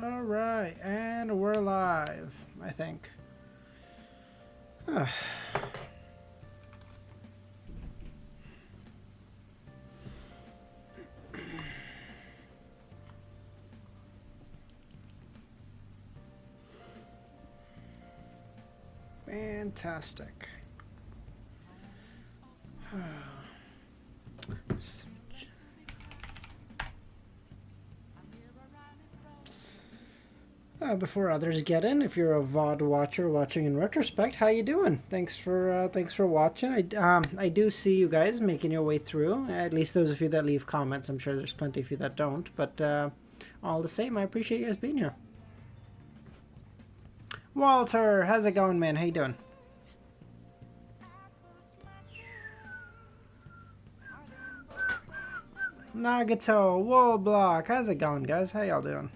All right, and we're live, I think. Fantastic. Before others get in, if you're a VOD watcher watching in retrospect, how you doing? Thanks for watching. I do see you guys making your way through. At least those of you that leave comments. I'm sure there's plenty of you that don't. But all the same, I appreciate you guys being here. Walter, how's it going, man? How you doing? Nagato, Woolblock, how's it going, guys? How y'all doing?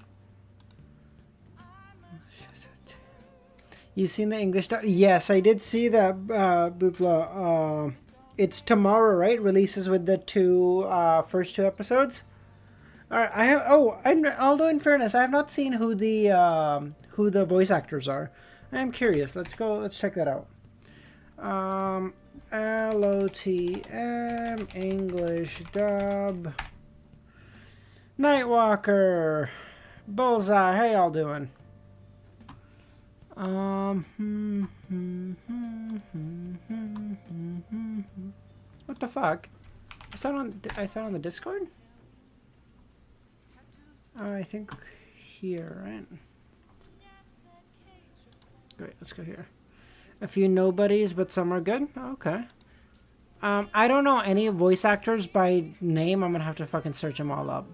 You seen the English dub? Yes, I did see that, Boopla. It's tomorrow, right? Releases with the first two episodes. All right, I have. Oh, although in fairness, I have not seen who the voice actors are. I'm curious. Let's go. Let's check that out. LOTM English dub. Nightwalker, Bullseye. How y'all doing? What the fuck? I saw it on the Discord? I think here, right? Great, let's go here. A few nobodies, but some are good? Okay. I don't know any voice actors by name. I'm gonna have to fucking search them all up.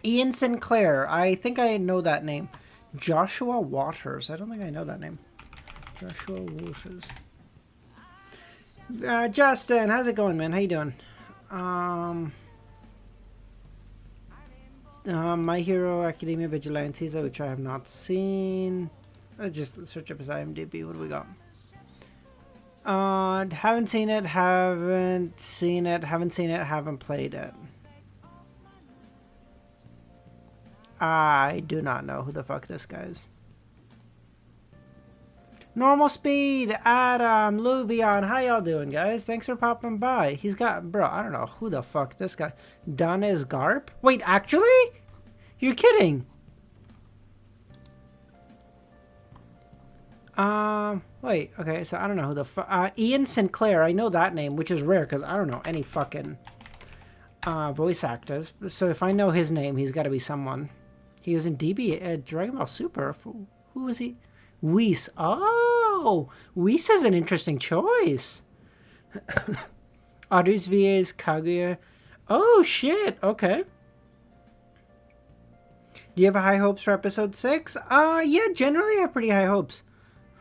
Ian Sinclair. I think I know that name. Joshua Waters. I don't think I know that name. Joshua Waters. Justin, how's it going, man? How you doing? My Hero Academia Vigilantes, which I have not seen. Let's just search up his IMDb. What do we got? Haven't seen it. Haven't seen it. Haven't seen it. Haven't played it. I do not know who the fuck this guy is. Normal Speed, Adam, Luvion, how y'all doing, guys? Thanks for popping by. He's got, bro, I don't know who the fuck this guy. Dana's Garp? Wait, actually? You're kidding. Wait, okay, so I don't know who the fuck. Ian Sinclair, I know that name, which is rare because I don't know any fucking voice actors. So if I know his name, he's got to be someone. He was in Dragon Ball Super. Who was he? Whis. Oh, Whis is an interesting choice. Others VA's Kaguya. Oh, shit. Okay. Do you have high hopes for episode 6? Yeah, generally I have pretty high hopes.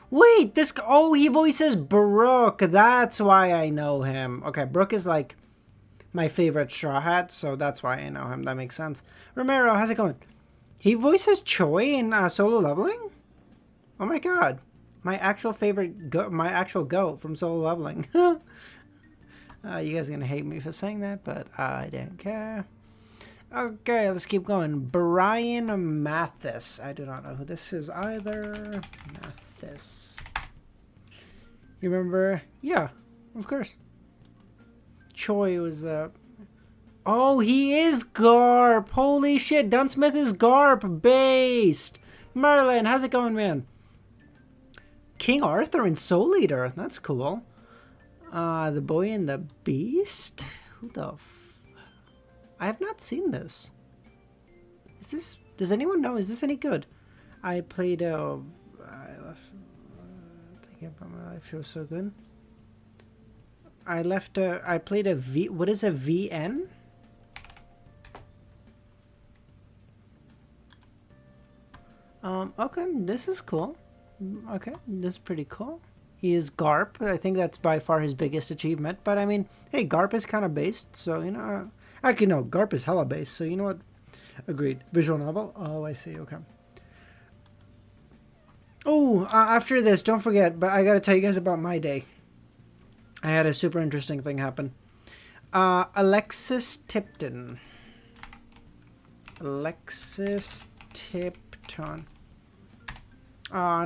Wait, this... Oh, he voices Brooke. That's why I know him. Okay, Brooke is like my favorite Straw Hat, so that's why I know him. That makes sense. Romero, how's it going? He voices Choi in Solo Leveling? Oh my god. My actual favorite, my actual goat from Solo Leveling. You guys are going to hate me for saying that, but I don't care. Okay, let's keep going. Brian Mathis. I do not know who this is either. Mathis. You remember? Yeah, of course. Choi was Oh, he is Garp. Holy shit, Dunsmith is Garp based. Merlin, how's it going, man? King Arthur and Soul Eater. That's cool. The Boy and the Beast? Who the I have not seen this. Is this... Does anyone know? Is this any good? I played a... thinking about my life. It was so good. I played a V... What is a VN? Okay, this is cool. Okay, this is pretty cool. He is Garp. I think that's by far his biggest achievement. But I mean, hey, Garp is kind of based, so, you know... Actually, no, Garp is hella based, so you know what? Agreed. Visual novel? Oh, I see, okay. Oh, after this, don't forget, but I gotta tell you guys about my day. I had a super interesting thing happen. Alexis Tipton. Alexis Tipton. Webtoon.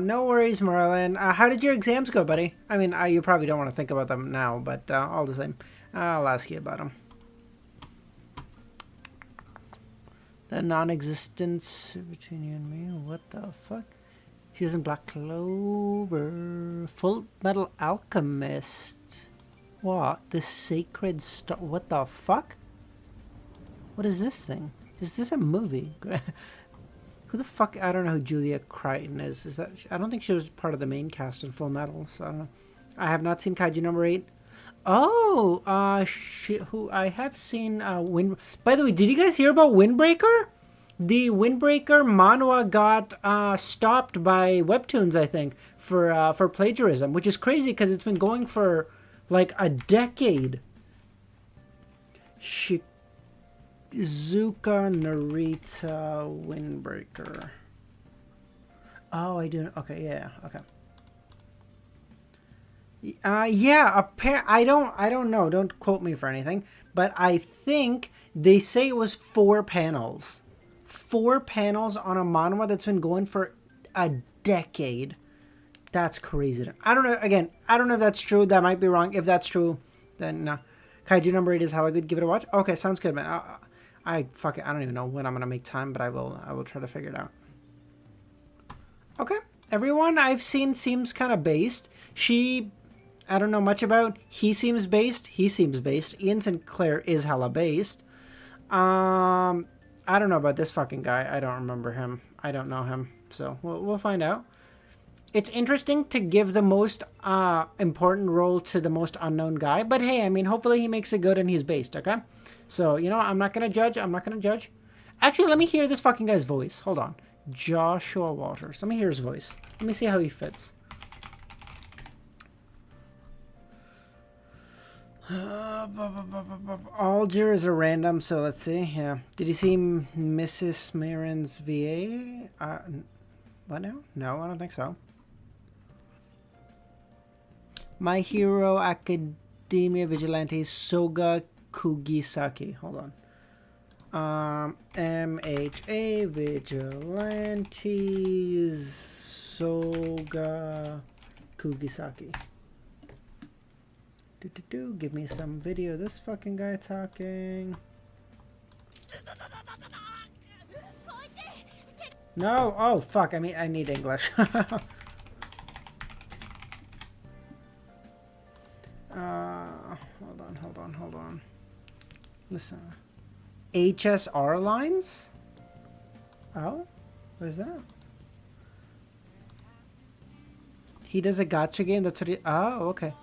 No worries, Merlin. How did your exams go, buddy? I mean, you probably don't want to think about them now, but all the same, I'll ask you about them. The non-existence between you and me. What the fuck? She's in Black Clover. Full Metal Alchemist. What? The Sacred Star. What the fuck? What is this thing? Is this a movie? Who the fuck? I don't know who Julia Crichton is. Is that? I don't think she was part of the main cast in Full Metal, so I don't know. I have not seen Kaiju number 8. Oh, who I have seen Wind. By the way, did you guys hear about Windbreaker? The Windbreaker manhwa got stopped by Webtoons, I think, for plagiarism, which is crazy because it's been going for like a decade. Shizuka Narita Windbreaker. Oh, I do. Okay, yeah, okay. Yeah, I don't know. Don't quote me for anything, but I think they say it was 4 panels. 4 panels on a manhwa that's been going for a decade. That's crazy. I don't know. Again, I don't know if that's true. That might be wrong. If that's true, then no. Kaiju number 8 is hella good. Give it a watch. Okay, sounds good, man. Fuck it. I don't even know when I'm gonna make time, but I will try to figure it out. Okay, everyone I've seen seems kind of based. I don't know much about. He seems based. He seems based. Ian Sinclair is hella based. I don't know about this fucking guy. I don't remember him. I don't know him. So we'll find out. It's interesting to give the most important role to the most unknown guy. But hey, I mean, hopefully he makes it good and he's based, okay? So, you know, I'm not going to judge. I'm not going to judge. Actually, let me hear this fucking guy's voice. Hold on. Joshua Waters. Let me hear his voice. Let me see how he fits. Alger is a random, so let's see. Yeah. Did you see Mrs. Marin's VA? What now? No, I don't think so. My Hero Academia Vigilante Soga Kugisaki. Hold on. MHA Vigilantes Soga Kugisaki. Give me some video. This fucking guy talking. No. Oh fuck. I mean, I need English. Hold on. Listen. HSR lines. Oh, what is that? He does a gacha game. That's what he. Oh, okay.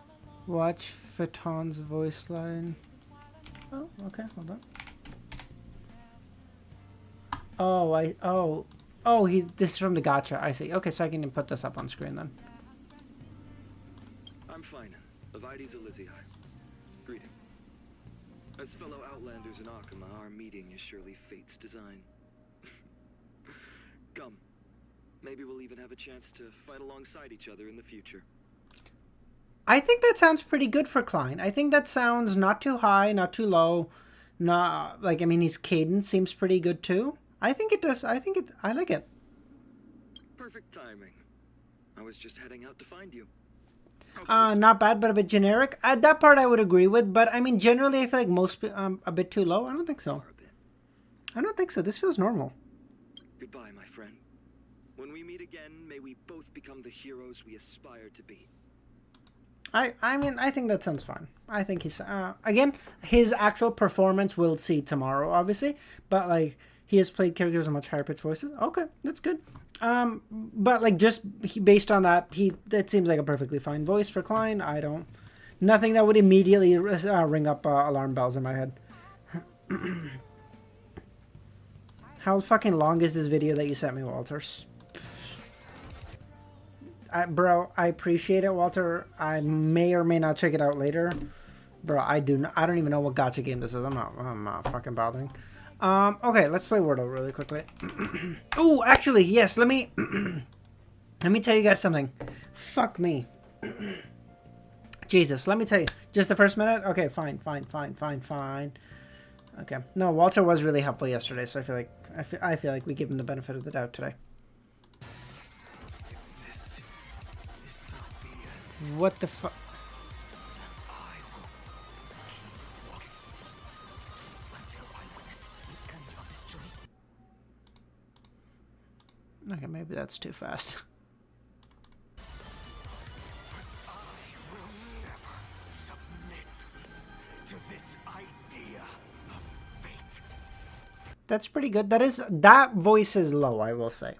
Watch Faton's voice line. Oh, okay, hold on. Oh, this is from the gacha. I see. Okay, so I can put this up on screen then. I'm fine. Avides Elysiae. Greetings. As fellow outlanders in Akama, our meeting is surely fate's design. Come. Maybe we'll even have a chance to fight alongside each other in the future. I think that sounds pretty good for Klein. I think that sounds not too high, not too low. Not like, I mean, his cadence seems pretty good too. I think it does. I like it. Perfect timing. I was just heading out to find you. Not bad, but a bit generic. That part I would agree with, but I mean, generally I feel like most a bit too low. I don't think so. I don't think so. This feels normal. Goodbye, my friend. When we meet again, may we both become the heroes we aspire to be. I mean, I think that sounds fine. I think he's, again, his actual performance we'll see tomorrow, obviously. But, like, he has played characters with much higher pitched voices. Okay, that's good. But, like, just based on that, that seems like a perfectly fine voice for Klein. Nothing that would immediately ring up alarm bells in my head. How fucking long is this video that you sent me, Walter? Bro, I appreciate it, Walter. I may or may not check it out later. Bro, I don't even know what gacha game this is. I'm not fucking bothering. Okay, let's play Wordle really quickly. Oh, actually, yes, let me tell you guys something. Fuck me. Jesus, let me tell you. Just the first minute? Okay, fine. Okay. No, Walter was really helpful yesterday, so I feel like we give him the benefit of the doubt today. What the fuck? Okay, maybe that's too fast. That's pretty good. That voice is low, I will say.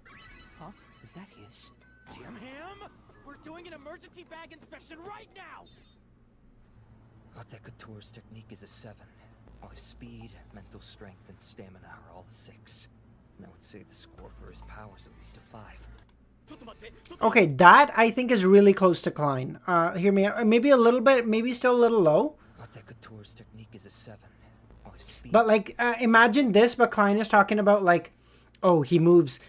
Huh? Is that his? Damn him! We're doing an emergency bag inspection right now! Couture's technique is a 7, while his speed, mental strength, and stamina are all a 6. And I would say the score for his powers at least a 5. Okay, that I think is really close to Klein. Hear me out. Maybe a little bit, maybe still a little low. Couture's technique is a 7, while his speed... But like, imagine this, but Klein is talking about like, oh, he moves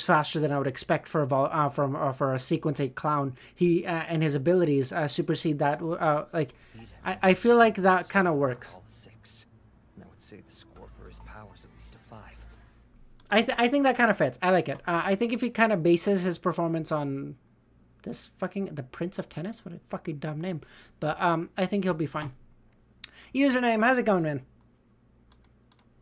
faster than I would expect for a sequence 8 clown. He and his abilities supersede that. Like, I feel like that kind of works. All 6. And I would say the score for his powers at least a 5. I think that kind of fits. I like it. I think if he kind of bases his performance on this the Prince of Tennis, what a fucking dumb name. But I think he'll be fine. Username, how's it going, man?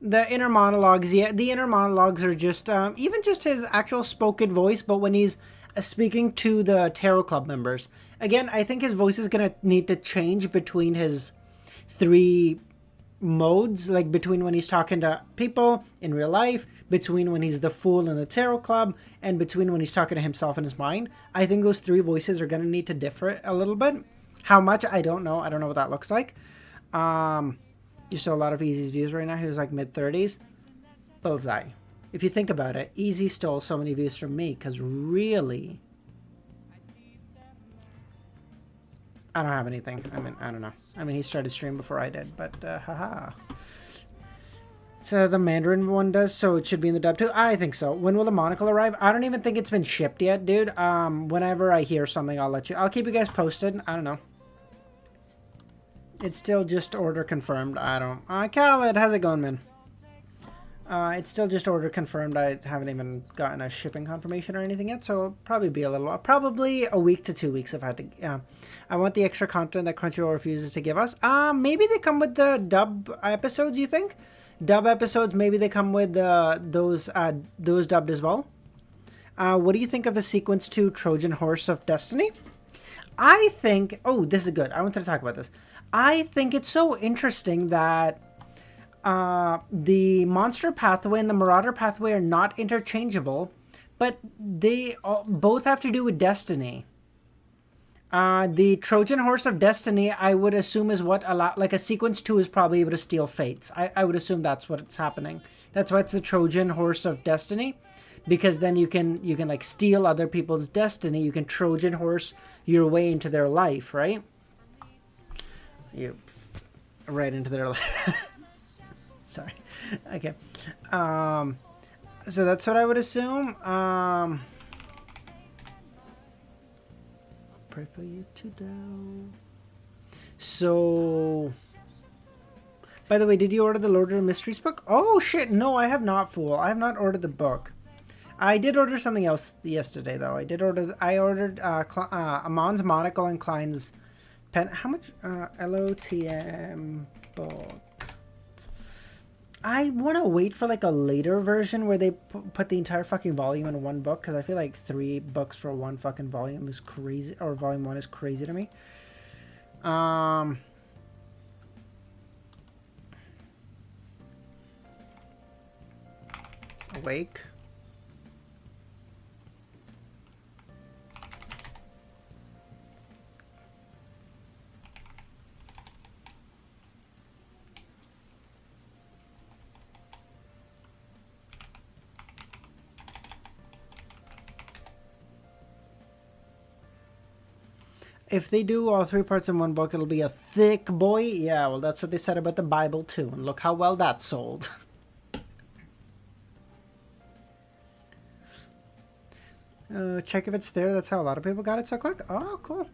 The inner monologues, yeah, the inner monologues are just even just his actual spoken voice, but when he's speaking to the Tarot Club members. Again, I think his voice is gonna need to change between his 3 modes, like between when he's talking to people in real life, between when he's the fool in the Tarot Club, and between when he's talking to himself in his mind. I think those 3 voices are gonna need to differ a little bit. How much, I don't know. I don't know what that looks like. You saw a lot of Easy's views right now. He was like mid-30s. Bullseye. If you think about it, Easy stole so many views from me because really, I don't have anything. I mean, I don't know. I mean, he started stream before I did, but haha. So the Mandarin one does, so it should be in the dub too. I think so. When will the monocle arrive? I don't even think it's been shipped yet, dude. Whenever I hear something, I'll keep you guys posted. I don't know. It's still just order confirmed. I don't... Khaled, how's it going, man? It's still just order confirmed. I haven't even gotten a shipping confirmation or anything yet, so it'll probably be a little while. Probably a week to 2 weeks if I had to... I want the extra content that Crunchyroll refuses to give us. Maybe they come with the dub episodes, you think? Dub episodes, maybe they come with those dubbed as well. What do you think of the sequence to Trojan Horse of Destiny? I think... Oh, this is good. I wanted to talk about this. I think it's so interesting that the Monster Pathway and the Marauder Pathway are not interchangeable, but they both have to do with Destiny. The Trojan Horse of Destiny, I would assume, is what like a sequence 2 is probably able to steal fates. I would assume that's what's happening. That's why it's the Trojan Horse of Destiny, because then you can like steal other people's destiny. You can Trojan horse your way into their life, right? You right into their life. Sorry. Okay. So that's what I would assume. Pray for you today. So, by the way, did you order the Lord of the Mysteries book? Oh shit! No, I have not, fool. I have not ordered the book. I did order something else yesterday, though. I ordered Amon's monocle and Klein's pen. How much? LOTM book. I want to wait for like a later version where they put the entire fucking volume in one book, because I feel like 3 books for one fucking volume is crazy, or volume 1 is crazy to me. Awake. If they do all 3 parts in one book, it'll be a thick boy. Yeah, well, that's what they said about the Bible, too. And look how well that sold. Check if it's there. That's how a lot of people got it so quick. Oh, cool.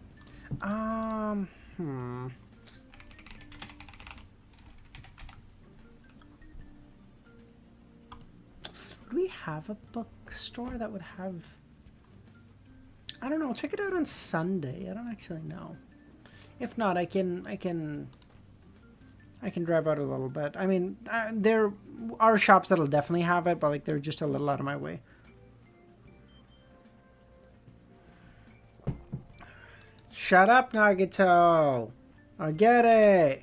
Would we have a bookstore that would have... I don't know. I'll check it out on Sunday. I don't actually know. If not, I can drive out a little bit. I mean, there are shops that'll definitely have it, but like they're just a little out of my way. Shut up, Nagato. I get it.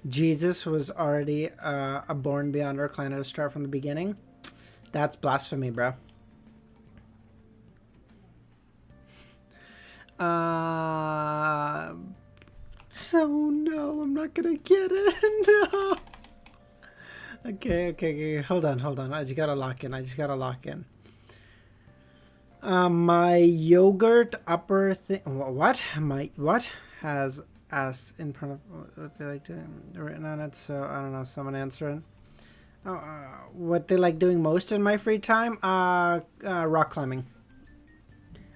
Jesus was already a born beyond our clan to start from the beginning. That's blasphemy, bro. So no, I'm not gonna get it. No. Okay. Hold on. I just gotta lock in. My yogurt upper thing. What? What has asked in front of what they like doing written on it? So I don't know. Someone answer it. What they like doing most in my free time? Rock climbing.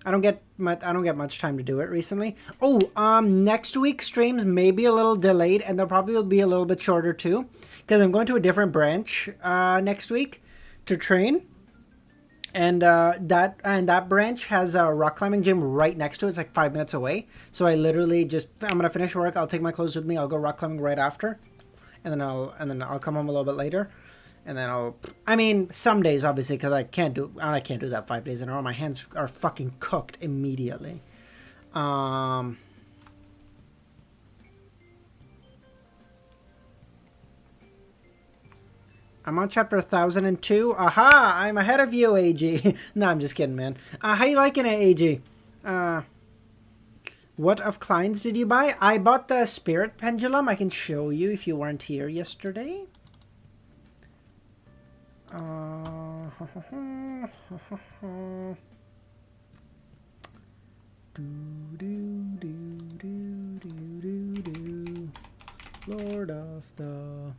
I don't get much time to do it recently. Oh, next week's streams may be a little delayed, and they'll probably be a little bit shorter too, because I'm going to a different branch next week to train, and that branch has a rock climbing gym right next to it. It's like 5 minutes away. So I literally I'm gonna finish work. I'll take my clothes with me. I'll go rock climbing right after, and then I'll come home a little bit later. And then I mean, some days, obviously, because I can't do that 5 days in a row. My hands are fucking cooked immediately. I'm on chapter 1002. Aha! I'm ahead of you, AG. No, I'm just kidding, man. How you liking it, AG? What of Klein's did you buy? I bought the Spirit Pendulum. I can show you if you weren't here yesterday. Lord of the...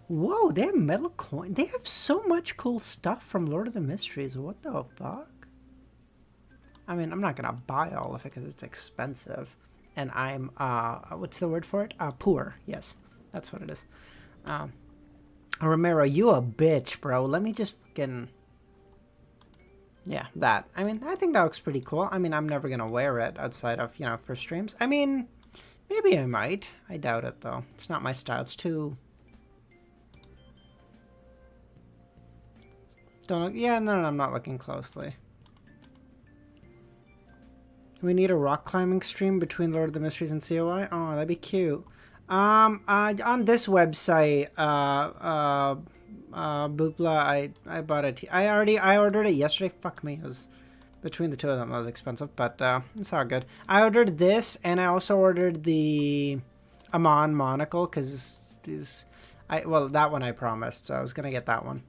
Whoa, they have metal coin. They have so much cool stuff from Lord of the Mysteries. What the fuck? I mean, I'm not gonna buy all of it because it's expensive. And I'm, what's the word for it? Poor. Yes, that's what it is. Romero, you a bitch, bro. Let me just fucking... Yeah, that. I mean, I think that looks pretty cool. I mean, I'm never going to wear it outside of, for streams. I mean, maybe I might. I doubt it, though. It's not my style. It's too... Don't look... Yeah, no, I'm not looking closely. We need a rock climbing stream between Lord of the Mysteries and COI? Oh, that'd be cute. On this website, Boopla, I bought it. I ordered it yesterday. Fuck me, it was between the two of them. It was expensive, but it's all good. I ordered this, and I also ordered the Amon monocle because that one I promised, so I was gonna get that one.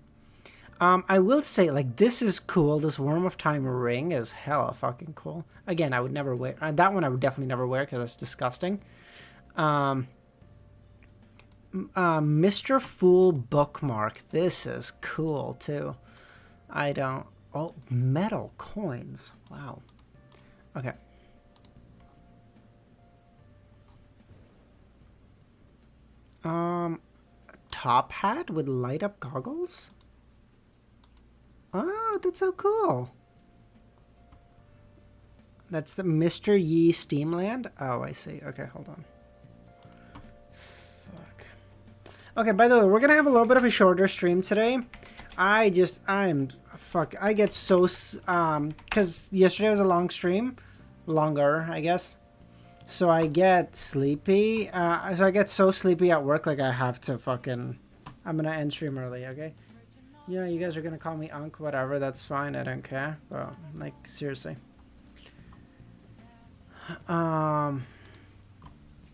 I will say, like, this is cool. This Worm of Time ring is hella fucking cool. Again, I would never wear that one. I would definitely never wear because it's disgusting. Mr. Fool bookmark. This is cool too. Oh, metal coins. Wow. Okay. Top hat with light up goggles? Oh, that's so cool. That's the Mr. Yi Steamland. Oh, I see. Okay, hold on. Okay, by the way, we're gonna have a little bit of a shorter stream today. I get so, cause yesterday was a long stream. Longer, I guess. So I get sleepy. So I get so sleepy at work, like I have to fucking, I'm gonna end stream early, okay? Yeah, you guys are gonna call me Unc, whatever, that's fine, I don't care. But, like, seriously.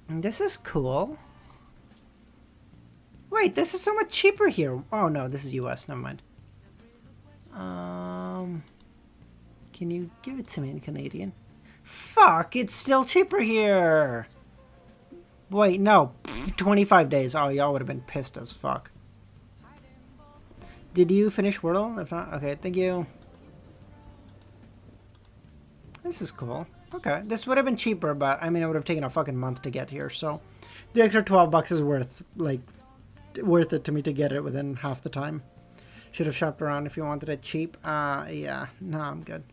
This is cool. Wait, this is so much cheaper here. Oh no, this is US, never mind. Can you give it to me in Canadian? Fuck, it's still cheaper here. Wait, no, 25 days. Oh, y'all would have been pissed as fuck. Did you finish Wordle? If not, okay, thank you. This is cool. Okay, this would have been cheaper, but I mean, it would have taken a fucking month to get here, so the extra $12 is worth it to me to get it within half the time. Should have shopped around if you wanted it cheap. Yeah, no, I'm good.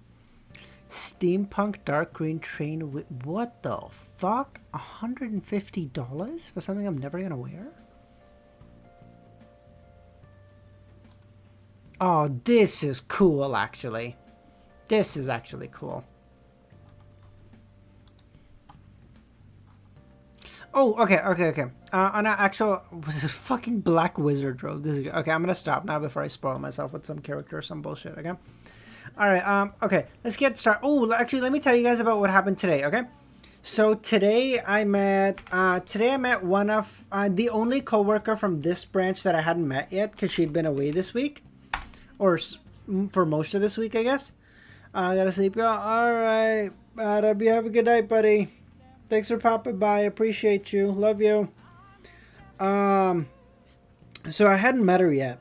Steampunk dark green train with what the fuck? $150 for something I'm never gonna wear? Oh, this is cool, actually. This is actually cool. Oh, okay. On an actual fucking black wizard robe. This is good. Okay, I'm gonna stop now before I spoil myself with some character or some bullshit. Okay. All right. Okay. Let's get started. Oh, actually, let me tell you guys about what happened today. Okay. So today I met one of the only coworker from this branch that I hadn't met yet because she'd been away this week, or for most of this week, I guess. I gotta sleep, y'all. All right. Robbie, have a good night, buddy. Thanks for popping by. Appreciate you. Love you. So I hadn't met her yet.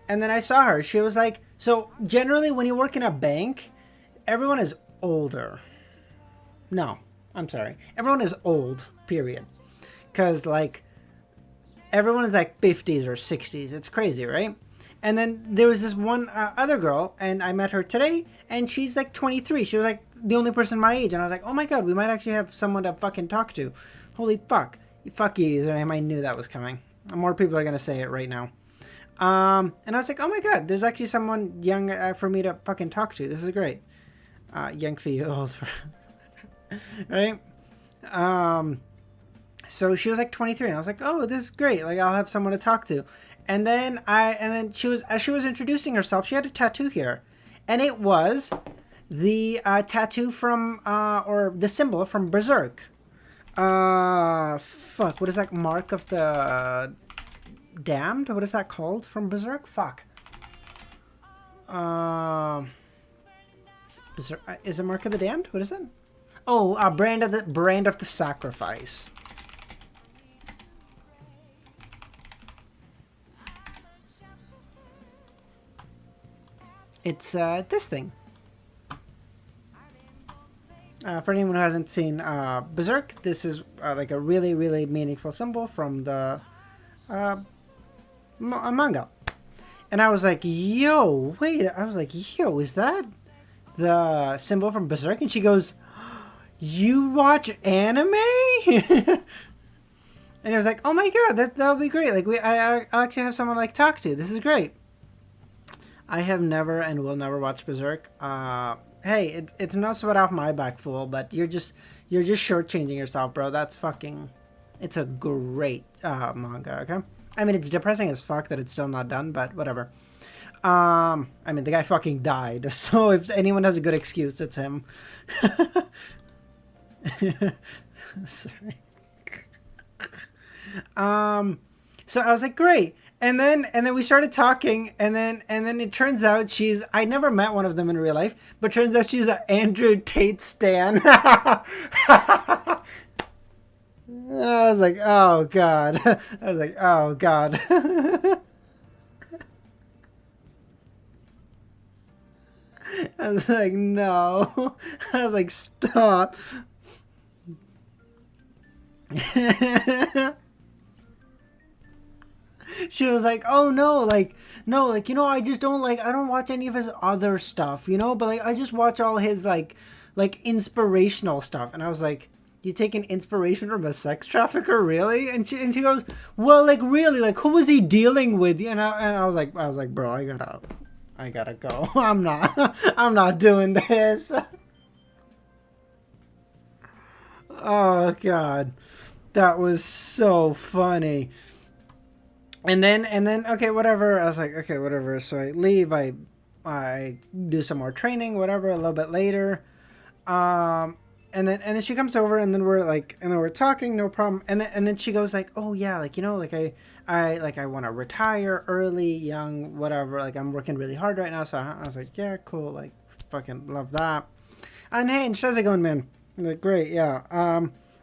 And then I saw her. She was like, so generally when you work in a bank, everyone is older. No, I'm sorry. Everyone is old, period. Because like, everyone is like 50s or 60s. It's crazy, right? And then there was this one other girl, and I met her today, and she's like 23. She was like the only person my age, and I was like, oh my god, we might actually have someone to fucking talk to. Holy fuck. Fuck you, username. I knew that was coming. More people are going to say it right now. And I was like, oh my god, there's actually someone young for me to fucking talk to. This is great. Young for you, old for... right? So she was like 23, and I was like, oh, this is great. Like, I'll have someone to talk to. And then as she was introducing herself, she had a tattoo here, and it was the tattoo from or the symbol from Berserk. Fuck, what is that? Mark of the Damned? What is that called from Berserk? Fuck. Berserk, is it Mark of the Damned? What is it? Oh, brand of the Sacrifice. It's this thing. For anyone who hasn't seen Berserk, this is like a really, really meaningful symbol from the manga. And I was like, yo, wait. I was like, yo, is that the symbol from Berserk? And she goes, you watch anime? And I was like, oh my god, that would be great. Like, I'll actually have someone like talk to. This is great. I have never and will never watch Berserk. Hey, it's no sweat off my back, fool. But you're just shortchanging yourself, bro. That's fucking. It's a great manga. Okay. I mean, it's depressing as fuck that it's still not done, but whatever. I mean, the guy fucking died. So if anyone has a good excuse, it's him. Sorry. So I was like, great. And then we started talking, and then it turns out I never met one of them in real life, but turns out she's an Andrew Tate stan. I was like, oh god. I was like, oh god. I was like, no. I was like, stop. She was like, oh no, like, you know, I just don't I don't watch any of his other stuff, you know, but like, I just watch all his like inspirational stuff. And I was like, you taking inspiration from a sex trafficker, really? And she goes, well, like, really, like, who was he dealing with? And I was like, bro, I gotta go. I'm not doing this. Oh god, that was so funny. And then okay, whatever. I was like, okay, whatever. So I leave. I do some more training, whatever. A little bit later, and then she comes over, and then we're talking, no problem. And then she goes like, oh yeah, like, you know, like I want to retire early, young, whatever. Like, I'm working really hard right now. So I was like, yeah, cool. Like, fucking love that. And hey, and how's it going, man? I'm like, great, yeah.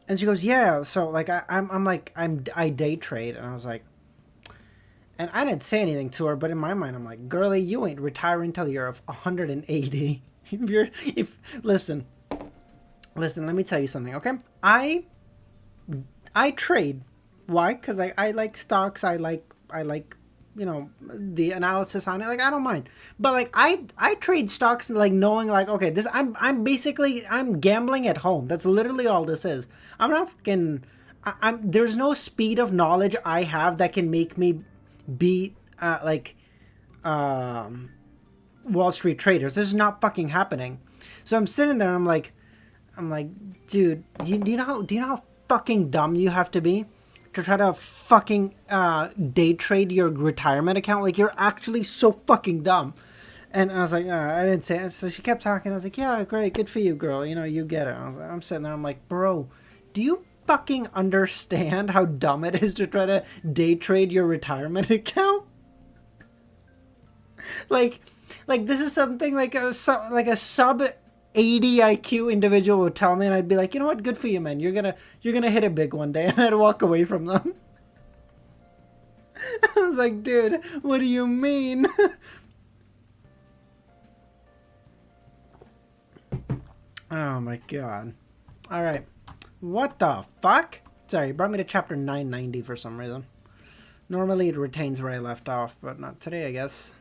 And she goes, yeah. So like I day trade, and I was like. And I didn't say anything to her, but in my mind, I'm like, girlie, you ain't retiring till you're 180. Listen, let me tell you something, okay? I trade Why? Because like I like stocks. I like you know the analysis on it. Like I don't mind. But like I trade stocks like knowing like okay this I'm basically I'm gambling at home. That's literally all this is. I'm not fucking. I'm there's no speed of knowledge I have that can make me beat Wall Street traders. This is not fucking happening. So I'm sitting there. I'm like, dude, do you know how fucking dumb you have to be to try to fucking day trade your retirement account? Like you're actually so fucking dumb. And I was like, I didn't say it. So she kept talking. I was like, yeah, great, good for you, girl. You know, you get it. I'm sitting there. I'm like, bro, do you fucking understand how dumb it is to try to day trade your retirement account? like this is something like a sub 80 IQ individual would tell me, and I'd be like, you know what, good for you, man. You're gonna hit it big one day, and I'd walk away from them. I was like, dude, what do you mean? Oh my god. All right, what the fuck? Sorry, it brought me to chapter 990 for some reason. Normally it retains where I left off, but not today, I guess.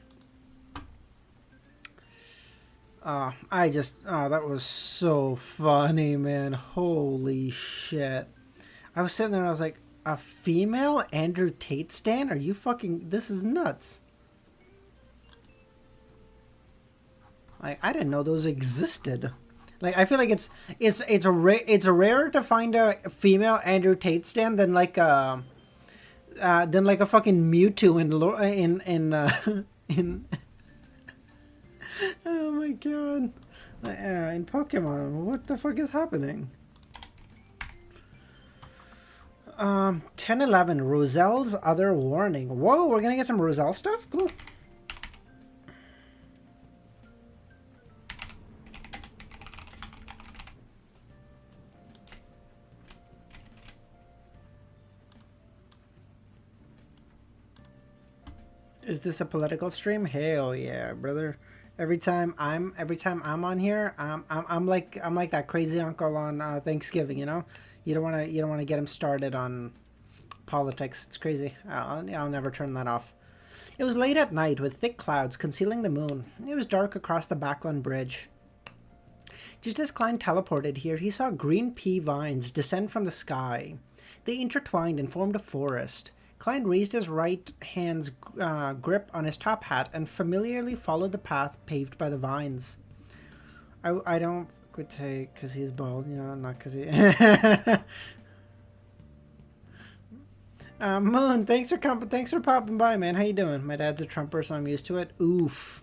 That was so funny, man. Holy shit. I was sitting there and I was like, a female Andrew Tate stan? Are you fucking, this is nuts. I didn't know those existed. Like, I feel like it's rare to find a female Andrew Tate stan than like a fucking Mewtwo in oh my god. In Pokemon, what the fuck is happening? 10-11, Roselle's Other Warning. Whoa, we're gonna get some Roselle stuff? Cool. Is this a political stream? Hell yeah, brother. Every time I'm on here, I'm like that crazy uncle on Thanksgiving. You know, you don't want to get him started on politics. It's crazy. I'll never turn that off. It was late at night with thick clouds concealing the moon. It was dark across the Backland Bridge. Just as Klein teleported here, he saw green pea vines descend from the sky. They intertwined and formed a forest. Klein raised his right hand's grip on his top hat and familiarly followed the path paved by the vines. I don't could take because he's bald, you know, not because he. Moon, thanks for popping by, man. How you doing? My dad's a Trumper, so I'm used to it. Oof.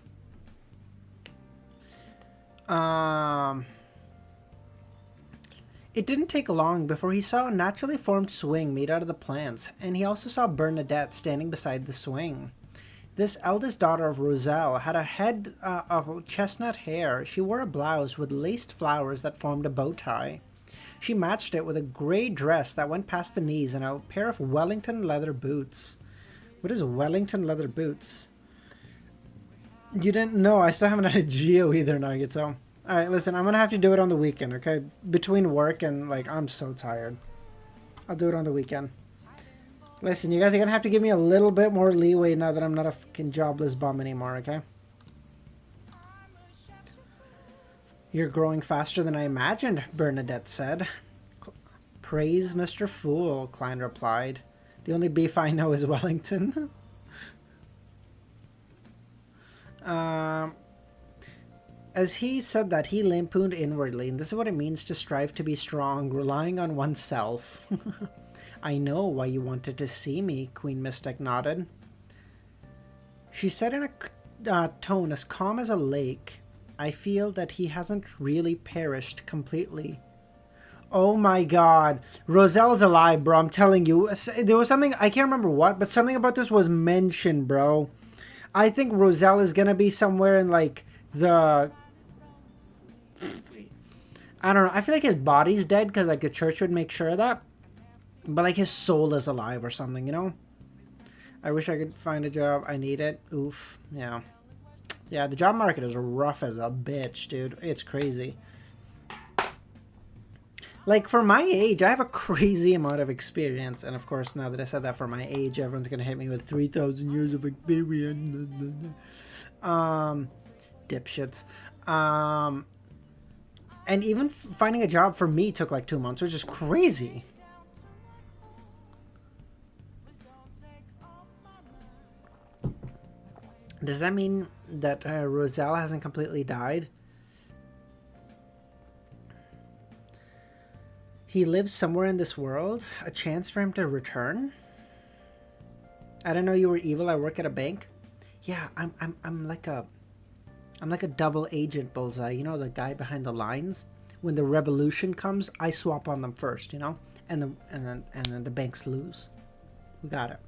It didn't take long before he saw a naturally formed swing made out of the plants, and he also saw Bernadette standing beside the swing. This eldest daughter of Roselle had a head of chestnut hair. She wore a blouse with laced flowers that formed a bow tie. She matched it with a gray dress that went past the knees and a pair of Wellington leather boots. What is Wellington leather boots? You didn't know. I still haven't had a Geo either, Nugget, so... Alright, listen, I'm gonna have to do it on the weekend, okay? Between work and, like, I'm so tired. I'll do it on the weekend. Listen, you guys are gonna have to give me a little bit more leeway now that I'm not a fucking jobless bum anymore, okay? You're growing faster than I imagined, Bernadette said. Praise Mr. Fool, Klein replied. The only beef I know is Wellington. As he said that, he lampooned inwardly, and this is what it means to strive to be strong, relying on oneself. I know why you wanted to see me, Queen Mystic nodded. She said in a tone as calm as a lake, I feel that he hasn't really perished completely. Oh my god. Roselle's alive, bro, I'm telling you. There was something, I can't remember what, but something about this was mentioned, bro. I think Roselle is gonna be somewhere in, like, the... I don't know. I feel like his body's dead because, like, the church would make sure of that. But, like, his soul is alive or something, you know? I wish I could find a job. I need it. Oof. Yeah. Yeah, the job market is rough as a bitch, dude. It's crazy. Like, for my age, I have a crazy amount of experience. And of course, now that I said that for my age, everyone's going to hit me with 3,000 years of experience. Dipshits. And even finding a job for me took like 2 months, which is crazy. Does that mean that Roselle hasn't completely died? He lives somewhere in this world? A chance for him to return? I didn't know you were evil. I work at a bank. Yeah, I'm like a double agent, Bullseye. You know, the guy behind the lines. When the revolution comes, I swap on them first. You know, and then the banks lose. We got it.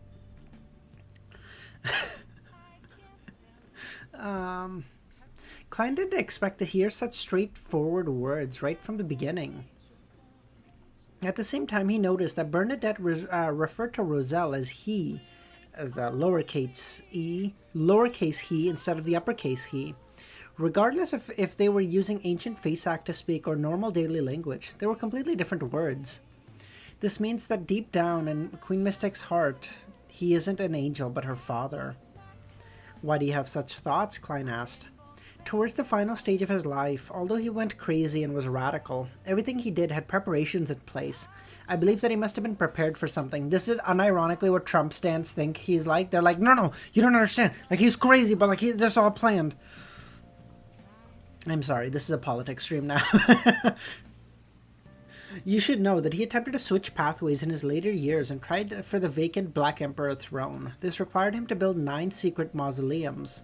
Klein didn't expect to hear such straightforward words right from the beginning. At the same time, he noticed that Bernadette referred to Roselle as he, as the lowercase he instead of the uppercase he. Regardless of if they were using ancient Faceact to speak or normal daily language, they were completely different words. This means that deep down in Queen Mystic's heart, he isn't an angel but her father. Why do you have such thoughts? Klein asked. Towards the final stage of his life, although he went crazy and was radical, everything he did had preparations in place. I believe that he must have been prepared for something. This is unironically what Trump stands think he's like. They're like, no, you don't understand. Like, he's crazy, but like, this all planned. I'm sorry, this is a politics stream now. You should know that he attempted to switch pathways in his later years and tried for the vacant Black Emperor throne. This required him to build 9 secret mausoleums.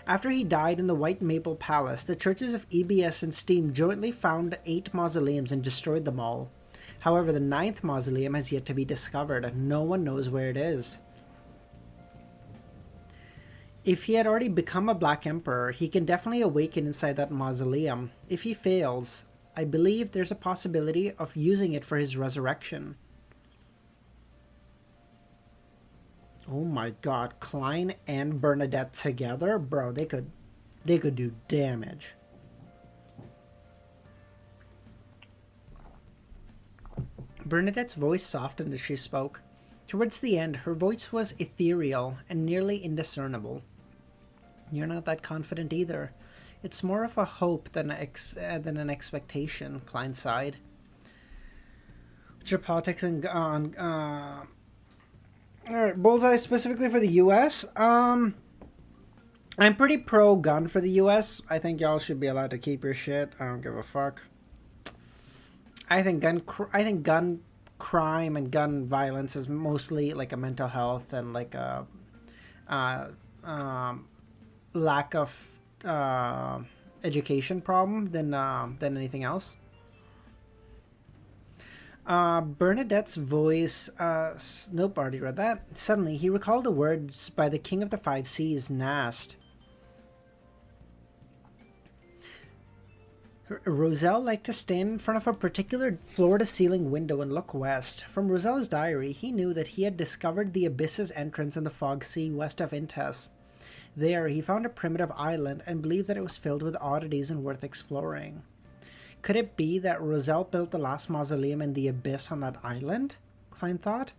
After he died in the White Maple Palace, the churches of EBS and Steam jointly found 8 mausoleums and destroyed them all. However, the 9th mausoleum has yet to be discovered, and no one knows where it is. If he had already become a Black Emperor, he can definitely awaken inside that mausoleum. If he fails, I believe there's a possibility of using it for his resurrection. Oh my god, Klein and Bernadette together? Bro, they could do damage. Bernadette's voice softened as she spoke. Towards the end, her voice was ethereal and nearly indiscernible. You're not that confident either. It's more of a hope than an expectation, Klein sighed. What's your politics on Alright, Bullseye specifically for the US. I'm pretty pro-gun for the US. I think y'all should be allowed to keep your shit. I don't give a fuck. I think gun crime and gun violence is mostly like a mental health and like a lack of education problem than anything else. Bernadette's voice, nope, already read that. Suddenly, he recalled the words by the King of the Five Seas, Nast. Roselle liked to stand in front of a particular floor-to-ceiling window and look west. From Roselle's diary, he knew that he had discovered the Abyss's entrance in the Fog Sea west of Intes. There, he found a primitive island and believed that it was filled with oddities and worth exploring. Could it be that Roselle built the last mausoleum in the Abyss on that island? Klein thought.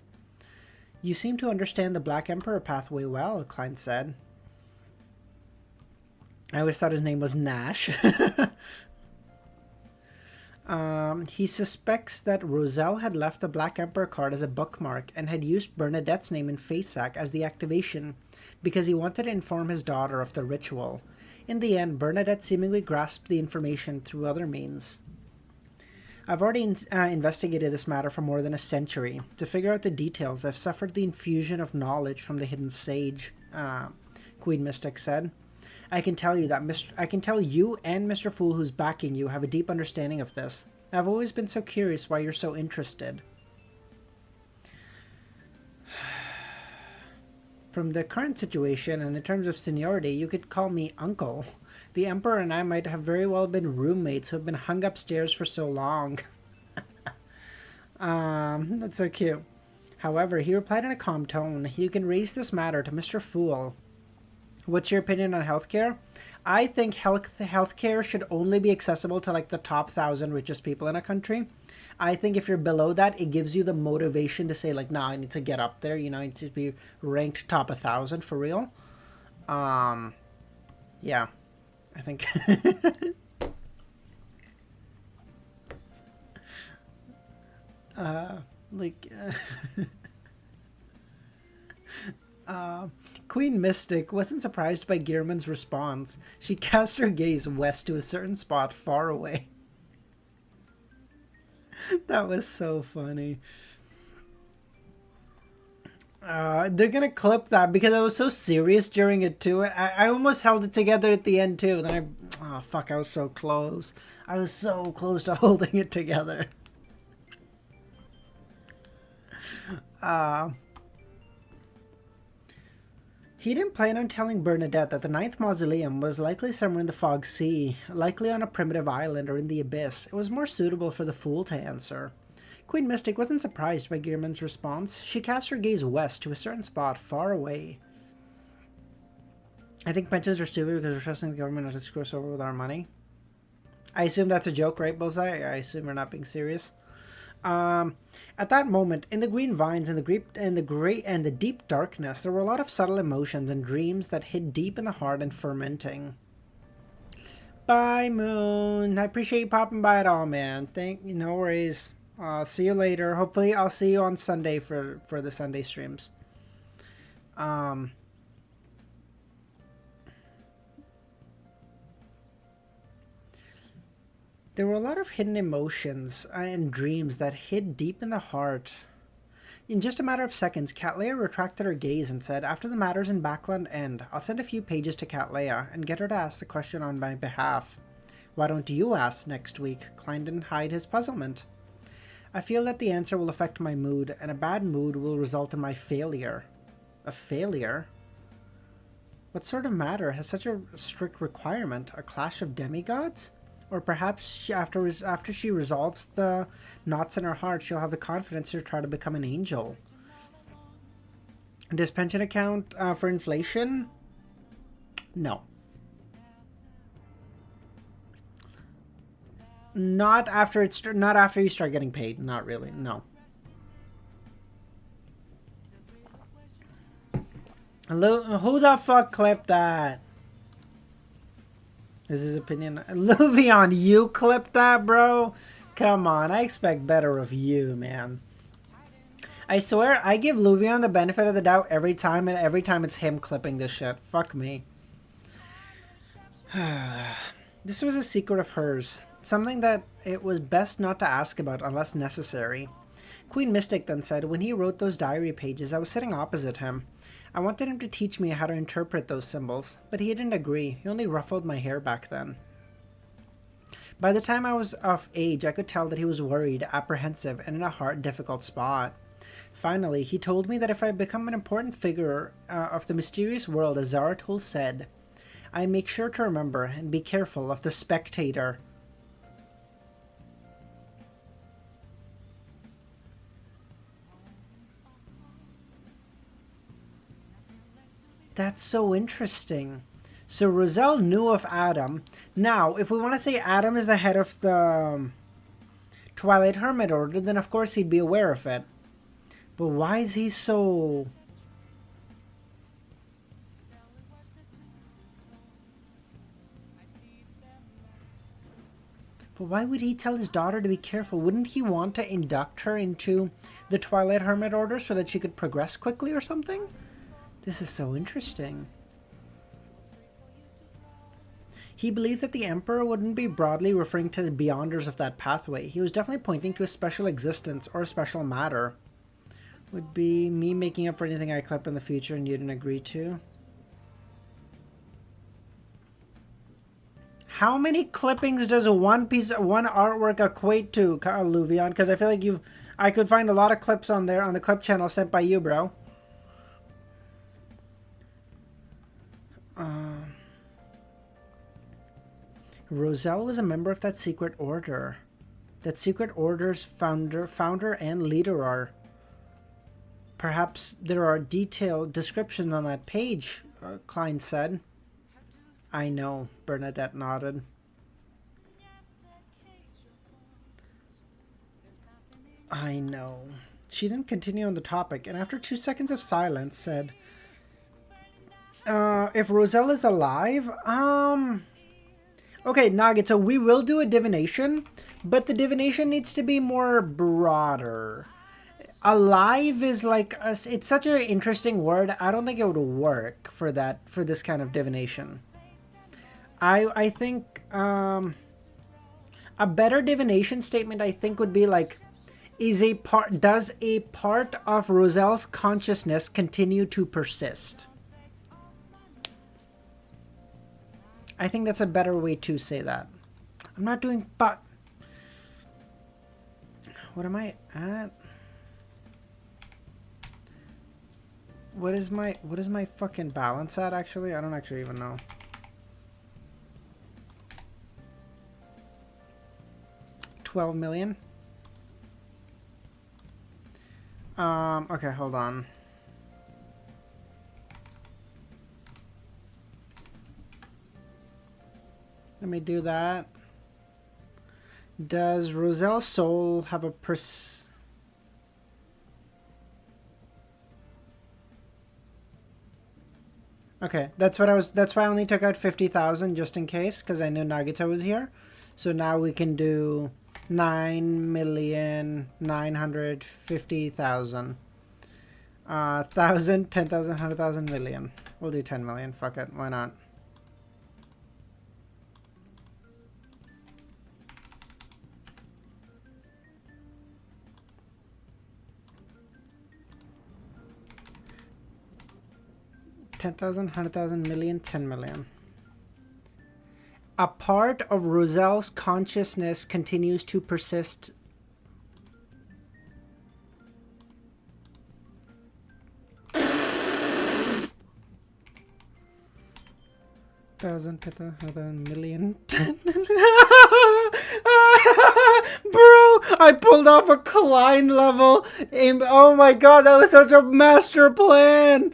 You seem to understand the Black Emperor pathway well, Klein said. I always thought his name was Nash. He suspects that Roselle had left the Black Emperor card as a bookmark and had used Bernadette's name in Faceac as the activation because he wanted to inform his daughter of the ritual. In the end, Bernadette seemingly grasped the information through other means. I've already investigated this matter for more than a century. To figure out the details, I've suffered the infusion of knowledge from the hidden sage, Queen Mystic said. I can tell you and Mr. Fool who's backing you have a deep understanding of this. I've always been so curious why you're so interested. From the current situation, and in terms of seniority, you could call me Uncle. The Emperor and I might have very well been roommates who have been hung upstairs for so long. That's so cute. However, he replied in a calm tone, you can raise this matter to Mr. Fool. What's your opinion on healthcare? I think healthcare should only be accessible to like the top 1,000 richest people in a country. I think if you're below that, it gives you the motivation to say like, nah, I need to get up there. You know, I need to be ranked top 1,000 for real. Yeah, I think. like. Queen Mystic wasn't surprised by Gearman's response. She cast her gaze west to a certain spot far away. That was so funny. They're gonna clip that because I was so serious during it too. I almost held it together at the end too. Then oh fuck, I was so close. I was so close to holding it together. He didn't plan on telling Bernadette that the ninth mausoleum was likely somewhere in the Fog Sea, likely on a primitive island or in the abyss. It was more suitable for the fool to answer. Queen Mystic wasn't surprised by Gearman's response. She cast her gaze west to a certain spot far away. I think pensions are stupid because we're trusting the government not to screw us over with our money. I assume that's a joke, right, Bullseye? I assume you're not being serious. At that moment, in the green vines and the deep darkness, there were a lot of subtle emotions and dreams that hid deep in the heart and fermenting. Bye, Moon. I appreciate you popping by at all, man. No worries. See you later. Hopefully, I'll see you on Sunday for the Sunday streams. There were a lot of hidden emotions and dreams that hid deep in the heart. In just a matter of seconds, Cattleya retracted her gaze and said, "After the matters in Backland end, I'll send a few pages to Cattleya and get her to ask the question on my behalf." "Why don't you ask next week?" Klein didn't hide his puzzlement. "I feel that the answer will affect my mood, and a bad mood will result in my failure." A failure? What sort of matter has such a strict requirement? A clash of demigods? Or perhaps after she resolves the knots in her heart, she'll have the confidence to try to become an angel. Does pension account for inflation? No. Not after you start getting paid. Not really. No. Who the fuck clipped that? Is his opinion? Luvion, you clipped that, bro? Come on, I expect better of you, man. I swear, I give Luvion the benefit of the doubt every time, and every time it's him clipping this shit. Fuck me. This was a secret of hers. Something that it was best not to ask about unless necessary. Queen Mystic then said, "When he wrote those diary pages, I was sitting opposite him. I wanted him to teach me how to interpret those symbols, but he didn't agree. He only ruffled my hair back then. By the time I was of age, I could tell that he was worried, apprehensive, and in a hard, difficult spot. Finally, he told me that if I become an important figure of the mysterious world, as Zaratul said, I make sure to remember and be careful of the spectator." That's so interesting. So Roselle knew of Adam. Now, if we want to say Adam is the head of the Twilight Hermit Order, then of course he'd be aware of it. But why is he so... But why would he tell his daughter to be careful? Wouldn't he want to induct her into the Twilight Hermit Order so that she could progress quickly or something? This is so interesting. He believed that the Emperor wouldn't be broadly referring to the Beyonders of that pathway. He was definitely pointing to a special existence or a special matter. Would be me making up for anything I clip in the future and you didn't agree to. How many clippings does one artwork equate to, Luvion? Because I feel like I could find a lot of clips on there on the clip channel sent by you, bro. Roselle was a member of that secret order. That secret order's founder and leader are. Perhaps there are detailed descriptions on that page, Klein said. I know, Bernadette nodded. I know. She didn't continue on the topic, and after 2 seconds of silence said, if Roselle is alive, okay, Nagito, we will do a divination, but the divination needs to be more broader. Alive is like, it's such an interesting word, I don't think it would work for this kind of divination. I think, a better divination statement, I think, would be like, does a part of Roselle's consciousness continue to persist? I think that's a better way to say that. I'm not doing but. What am I at? What is my fucking balance at, actually? I don't actually even know. $12 million. Okay, hold on. Let me do that. Does Roselle's soul have a Okay, that's why I only took out 50,000 just in case, because I knew Nagito was here. So now we can do 9,950,000. 1,000, 10,000, 100,000, million. We'll do 10 million. Fuck it. Why not? $10,000, 100,000, million, 10 million. A part of Roselle's consciousness continues to persist. Thousand, 10,000, million, 10 million. Bro, I pulled off a Klein level. Oh my god, that was such a master plan.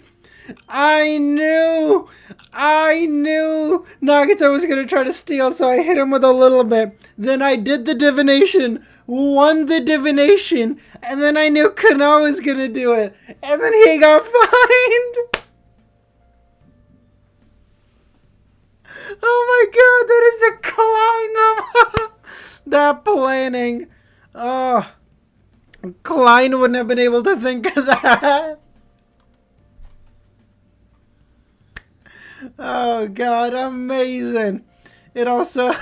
I knew Nagito was going to try to steal, so I hit him with a little bit. Then I did the divination, won the divination, and then I knew Kana was going to do it. And then he got fined. Oh my god, that is a Klein level. That planning. Oh, Klein wouldn't have been able to think of that. Oh god, amazing. It also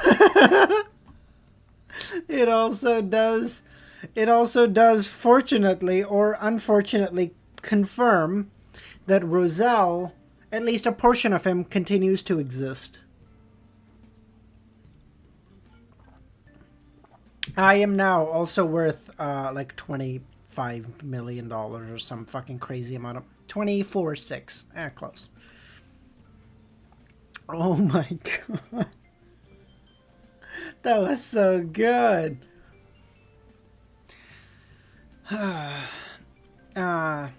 does fortunately or unfortunately confirm that Roselle, at least a portion of him, continues to exist. I am now also worth like $25 million or some fucking crazy amount of 24.6. Close. Oh my god. That was so good. Catlea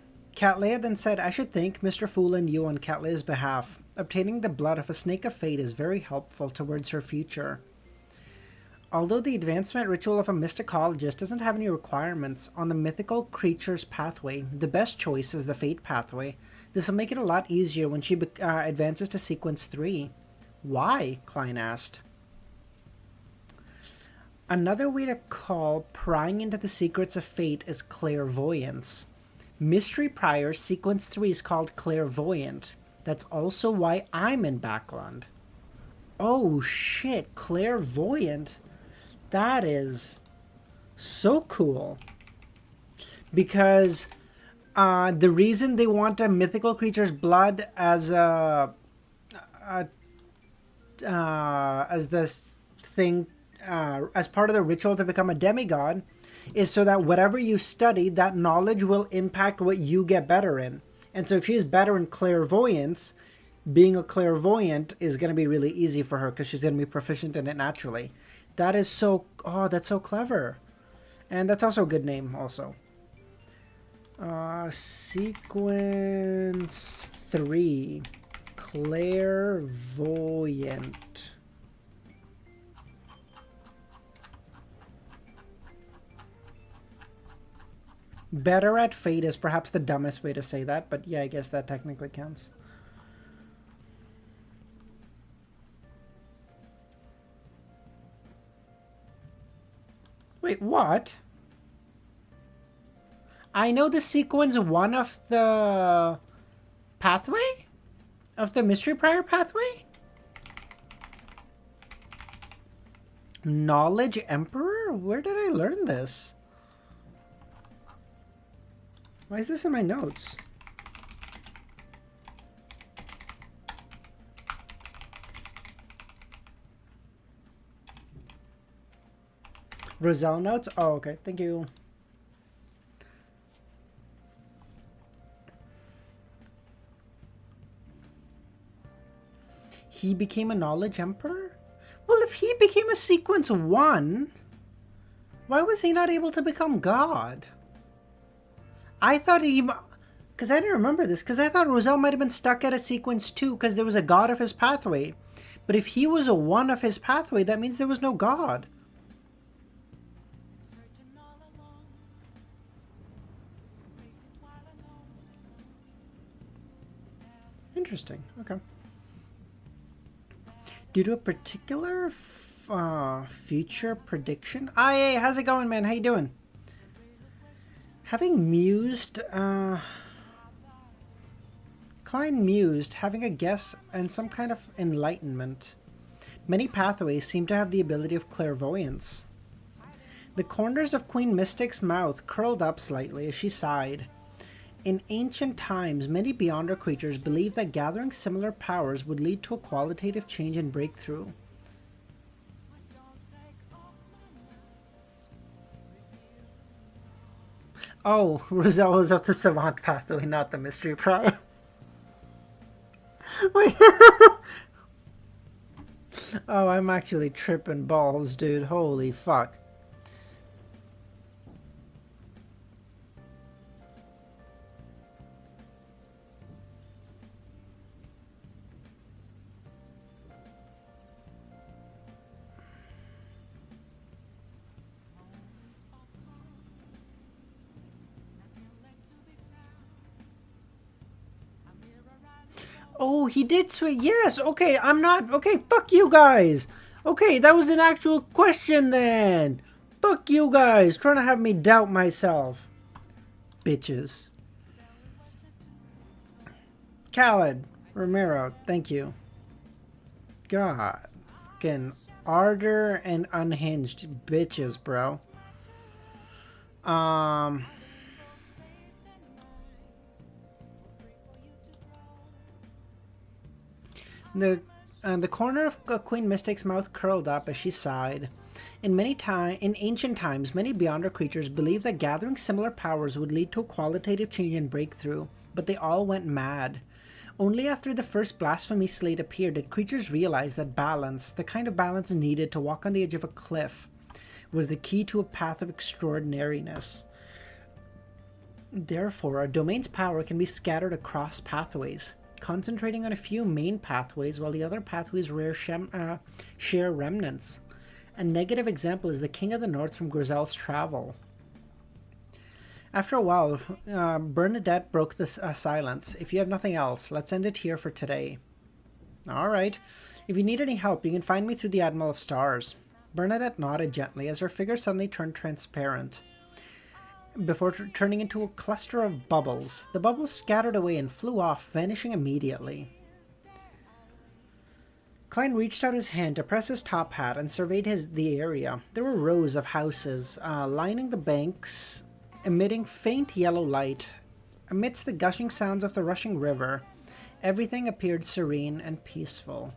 then said, I should thank Mr. Fool and you on Catlea's behalf. Obtaining the blood of a snake of fate is very helpful towards her future. Although the advancement ritual of a mysticologist doesn't have any requirements on the mythical creature's pathway, the best choice is the fate pathway. This will make it a lot easier when she advances to sequence 3. Why? Klein asked. Another way to call prying into the secrets of fate is clairvoyance. Mystery Prior sequence 3 is called clairvoyant. That's also why I'm in Backland. Oh shit, clairvoyant. That is so cool. Because the reason they want a mythical creature's blood as this thing, as part of the ritual to become a demigod, is so that whatever you study, that knowledge will impact what you get better in. And so if she's better in clairvoyance, being a clairvoyant is going to be really easy for her because she's going to be proficient in it naturally. That is so, oh, that's so clever. And that's also a good name also. Sequence 3. Clairvoyant. Better at fate is perhaps the dumbest way to say that, but yeah, I guess that technically counts. Wait, what? I know the sequence 1 of the pathway? Of the mystery prior pathway? Knowledge Emperor? Where did I learn this? Why is this in my notes? Roselle notes? Oh, okay. Thank you. He became a knowledge emperor? Well, if he became a sequence 1, why was he not able to become God? I thought he... Because I didn't remember this. Because I thought Roselle might have been stuck at a sequence 2 because there was a God of his pathway. But if he was a 1 of his pathway, that means there was no God. Interesting. Okay. Due to a particular future prediction. Ah, hey, how's it going, man? How you doing? Having mused, Klein mused, having a guess and some kind of enlightenment. Many pathways seem to have the ability of clairvoyance. The corners of Queen Mystic's mouth curled up slightly as she sighed. In ancient times, many Beyonder creatures believed that gathering similar powers would lead to a qualitative change and breakthrough. Oh, Rosello's of the Savant pathway, not the Mystery Prior. Wait. Oh, I'm actually tripping balls, dude. Holy fuck. Oh, he did switch. Yes, okay, I'm not... Okay, fuck you guys. Okay, that was an actual question then. Fuck you guys, trying to have me doubt myself. Bitches. Khaled Romero, thank you. God. Fucking ardor and unhinged bitches, bro. The corner of Queen Mystic's mouth curled up as she sighed. In ancient times, many Beyonder creatures believed that gathering similar powers would lead to a qualitative change and breakthrough, but they all went mad. Only after the first blasphemy slate appeared did creatures realize that balance, the kind of balance needed to walk on the edge of a cliff, was the key to a path of extraordinariness. Therefore, a domain's power can be scattered across pathways, concentrating on a few main pathways while the other pathways share remnants. A negative example is the King of the North from Grizel's travel. After a while, Bernadette broke the silence. If you have nothing else, let's end it here for today. Alright. If you need any help, you can find me through the Admiral of Stars. Bernadette nodded gently as her figure suddenly turned transparent, before turning into a cluster of bubbles. The bubbles scattered away and flew off, vanishing immediately. Klein reached out his hand to press his top hat and surveyed the area. There were rows of houses lining the banks, emitting faint yellow light. Amidst the gushing sounds of the rushing river, everything appeared serene and peaceful.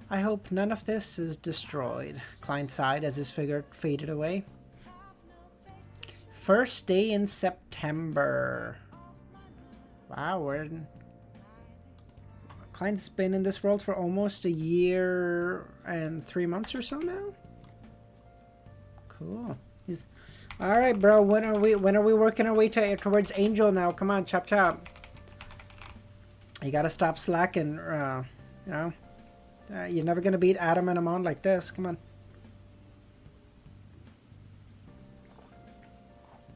I hope none of this is destroyed, Klein sighed as his figure faded away. First day in September. Wow, Klein's been in this world for almost a year and 3 months or so now. Cool. All right, bro. When are we working our way towards Angel now? Come on, chop chop. You gotta stop slacking, you know. You're never gonna beat Adam and Amon like this. Come on.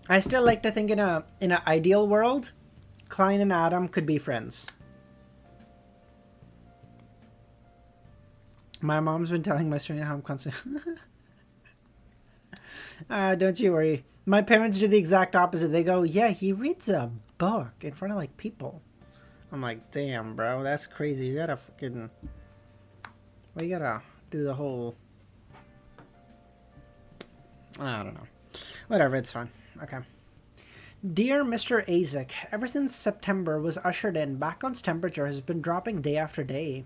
I still like to think in an ideal world, Klein and Adam could be friends. My mom's been telling my stranger how I'm constantly... don't you worry. My parents do the exact opposite. They go, yeah, he reads a book in front of, like, people. I'm like, damn, bro, that's crazy. You gotta fucking... Well, you gotta do the whole... I don't know. Whatever, it's fine. Okay. Dear Mr. Azek, ever since September was ushered in, Backlund's temperature has been dropping day after day.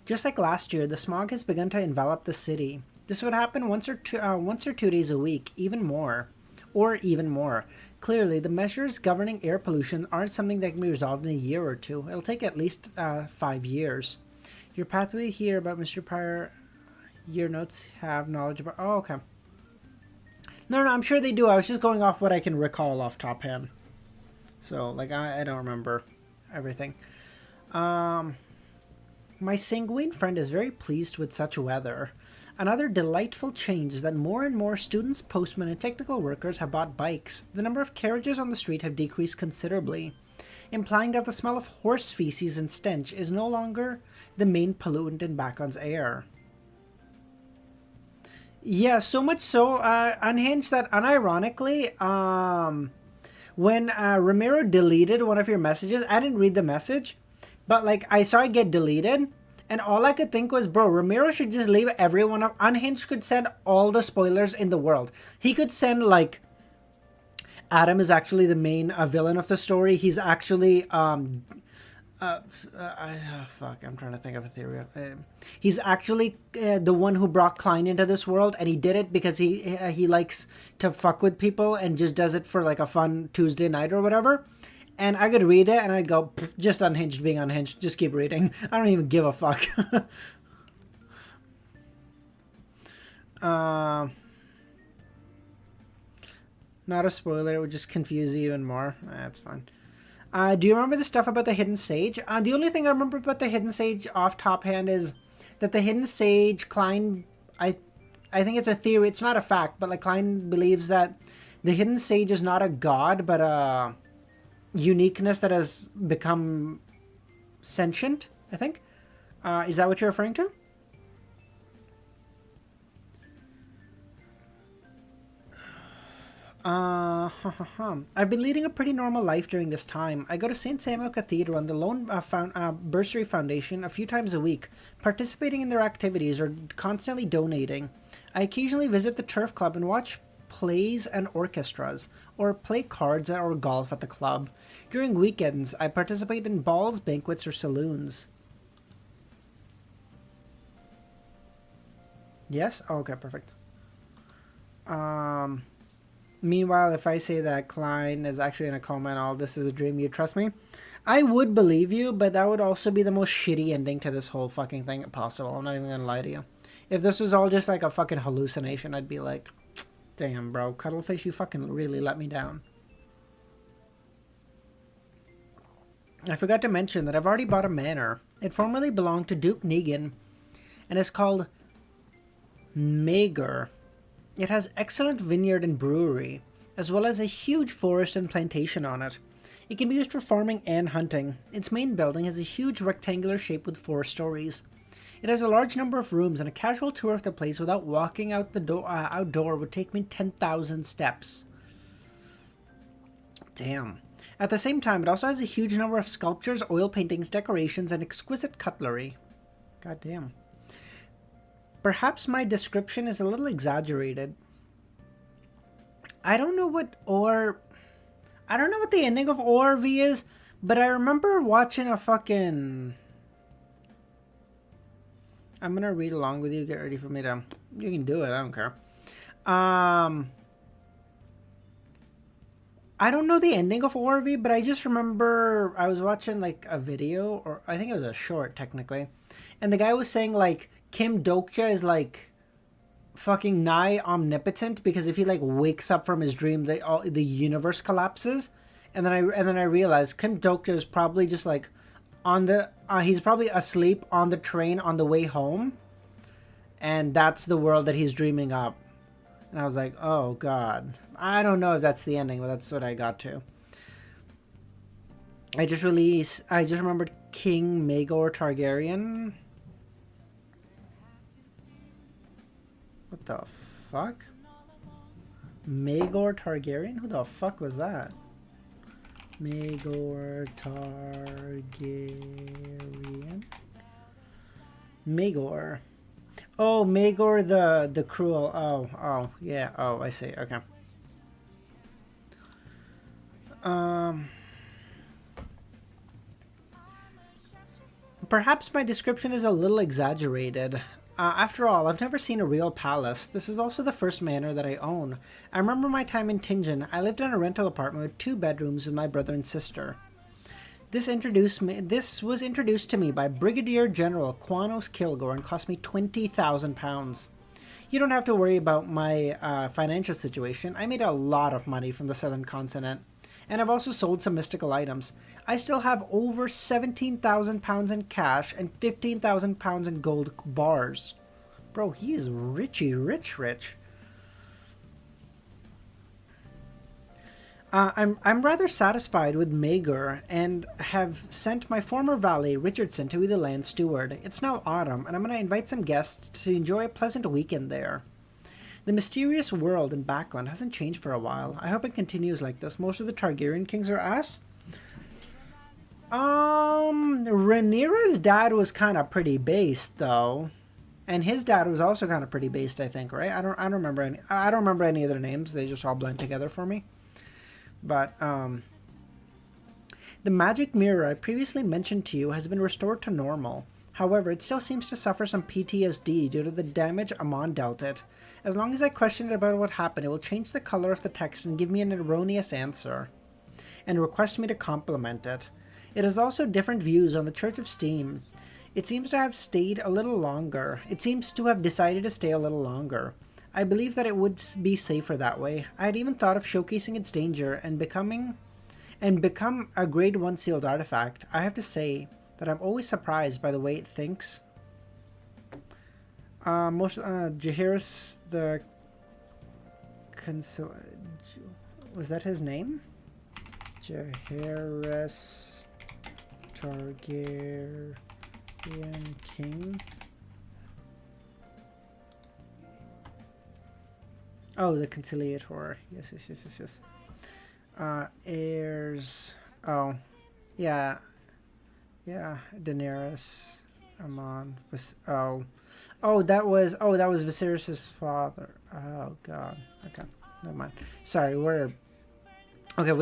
Just like last year, the smog has begun to envelop the city. This would happen once or 2 days a week, even more. Or even more. Clearly, the measures governing air pollution aren't something that can be resolved in a year or two. It'll take at least 5 years. Your pathway here about Mr. Pryor, your notes have knowledge about... Oh, okay. No, I'm sure they do. I was just going off what I can recall off top hand. So, like, I don't remember everything. My sanguine friend is very pleased with such weather. Another delightful change is that more and more students, postmen, and technical workers have bought bikes. The number of carriages on the street have decreased considerably, implying that the smell of horse feces and stench is no longer the main pollutant in Backlund's air. Yeah, so much so, Unhinged, that unironically, when Ramiro deleted one of your messages, I didn't read the message, but, like, I saw it get deleted, and all I could think was, bro, Ramiro should just leave everyone up. Unhinged could send all the spoilers in the world. He could send, like, Adam is actually the main villain of the story. He's actually, fuck, I'm trying to think of a theory. He's actually the one who brought Klein into this world, and he did it because he likes to fuck with people and just does it for, like, a fun Tuesday night or whatever. And I could read it, and I'd go, just Unhinged being Unhinged. Just keep reading. I don't even give a fuck. Not a spoiler. It would just confuse you even more. That's fine. Do you remember the stuff about the Hidden Sage? The only thing I remember about the Hidden Sage off top hand is that the Hidden Sage, Klein... I think it's a theory. It's not a fact, but, like, Klein believes that the Hidden Sage is not a god, but a... uniqueness that has become sentient, I think. Is that what you're referring to? I've been leading a pretty normal life during this time. I go to St. Samuel Cathedral and the Lone Bursary Foundation a few times a week, participating in their activities or constantly donating. I occasionally visit the Turf Club and watch plays and orchestras, or play cards or golf at the club. During weekends, I participate in balls, banquets, or saloons. Yes? Oh, okay, perfect. Meanwhile, if I say that Klein is actually in a coma and all this is a dream, you trust me? I would believe you, but that would also be the most shitty ending to this whole fucking thing possible. I'm not even gonna lie to you. If this was all just like a fucking hallucination, I'd be like... Damn, bro. Cuttlefish, you fucking really let me down. I forgot to mention that I've already bought a manor. It formerly belonged to Duke Negan and is called Mager. It has excellent vineyard and brewery, as well as a huge forest and plantation on it. It can be used for farming and hunting. Its main building has a huge rectangular shape with 4 stories. It has a large number of rooms, and a casual tour of the place without walking out the outdoor would take me 10,000 steps. Damn. At the same time, it also has a huge number of sculptures, oil paintings, decorations, and exquisite cutlery. God damn. Perhaps my description is a little exaggerated. I don't know what the ending of ORV is, but I remember watching a fucking... I'm gonna read along with you. Get ready for me to... You can do it. I don't care. I don't know the ending of ORV, but I just remember I was watching, like, a video, or I think it was a short, technically. And the guy was saying, like, Kim Dokja is, like, fucking nigh omnipotent, because if he, like, wakes up from his dream, the universe collapses. And then I realized Kim Dokja is probably just, like, on the he's probably asleep on the train on the way home, and that's the world that he's dreaming up. And I was like, oh god, I don't know if that's the ending, but that's what I got to. I just remembered King Maegor Targaryen. What the fuck? Maegor Targaryen? Who the fuck was that? Maegor Targaryen. Maegor. Oh, Maegor the cruel. Oh, yeah. Oh, I see. Okay. Perhaps my description is a little exaggerated. After all, I've never seen a real palace. This is also the first manor that I own. I remember my time in Tingen. I lived in a rental apartment with 2 bedrooms with my brother and sister. This was introduced to me by Brigadier General Quanos Kilgore and cost me £20,000. You don't have to worry about my financial situation. I made a lot of money from the southern continent. And I've also sold some mystical items. I still have over £17,000 in cash and £15,000 in gold bars. Bro, he is richy rich. I'm rather satisfied with Maegor and have sent my former valet Richardson to be the land steward. It's now autumn, and I'm going to invite some guests to enjoy a pleasant weekend there. The mysterious world in Backland hasn't changed for a while. I hope it continues like this. Most of the Targaryen kings are ass. Rhaenyra's dad was kind of pretty based though, and his dad was also kind of pretty based, I think, right? I don't remember any. I don't remember any of their names. They just all blend together for me. But the magic mirror I previously mentioned to you has been restored to normal. However, it still seems to suffer some PTSD due to the damage Amon dealt it. As long as I question it about what happened, it will change the color of the text and give me an erroneous answer, and request me to complement it. It has also different views on the Church of Steam. It seems to have stayed a little longer. It seems to have decided to stay a little longer. I believe that it would be safer that way. I had even thought of showcasing its danger and become a grade 1 sealed artifact. I have to say that I'm always surprised by the way it thinks. Jaehaerys the was that his name? Jaehaerys Targaryen King. Oh, the Conciliator. Yes. Heirs. Oh, yeah. Daenerys, Amon. That was Viserys' father. Oh god. Okay, never mind. Sorry, we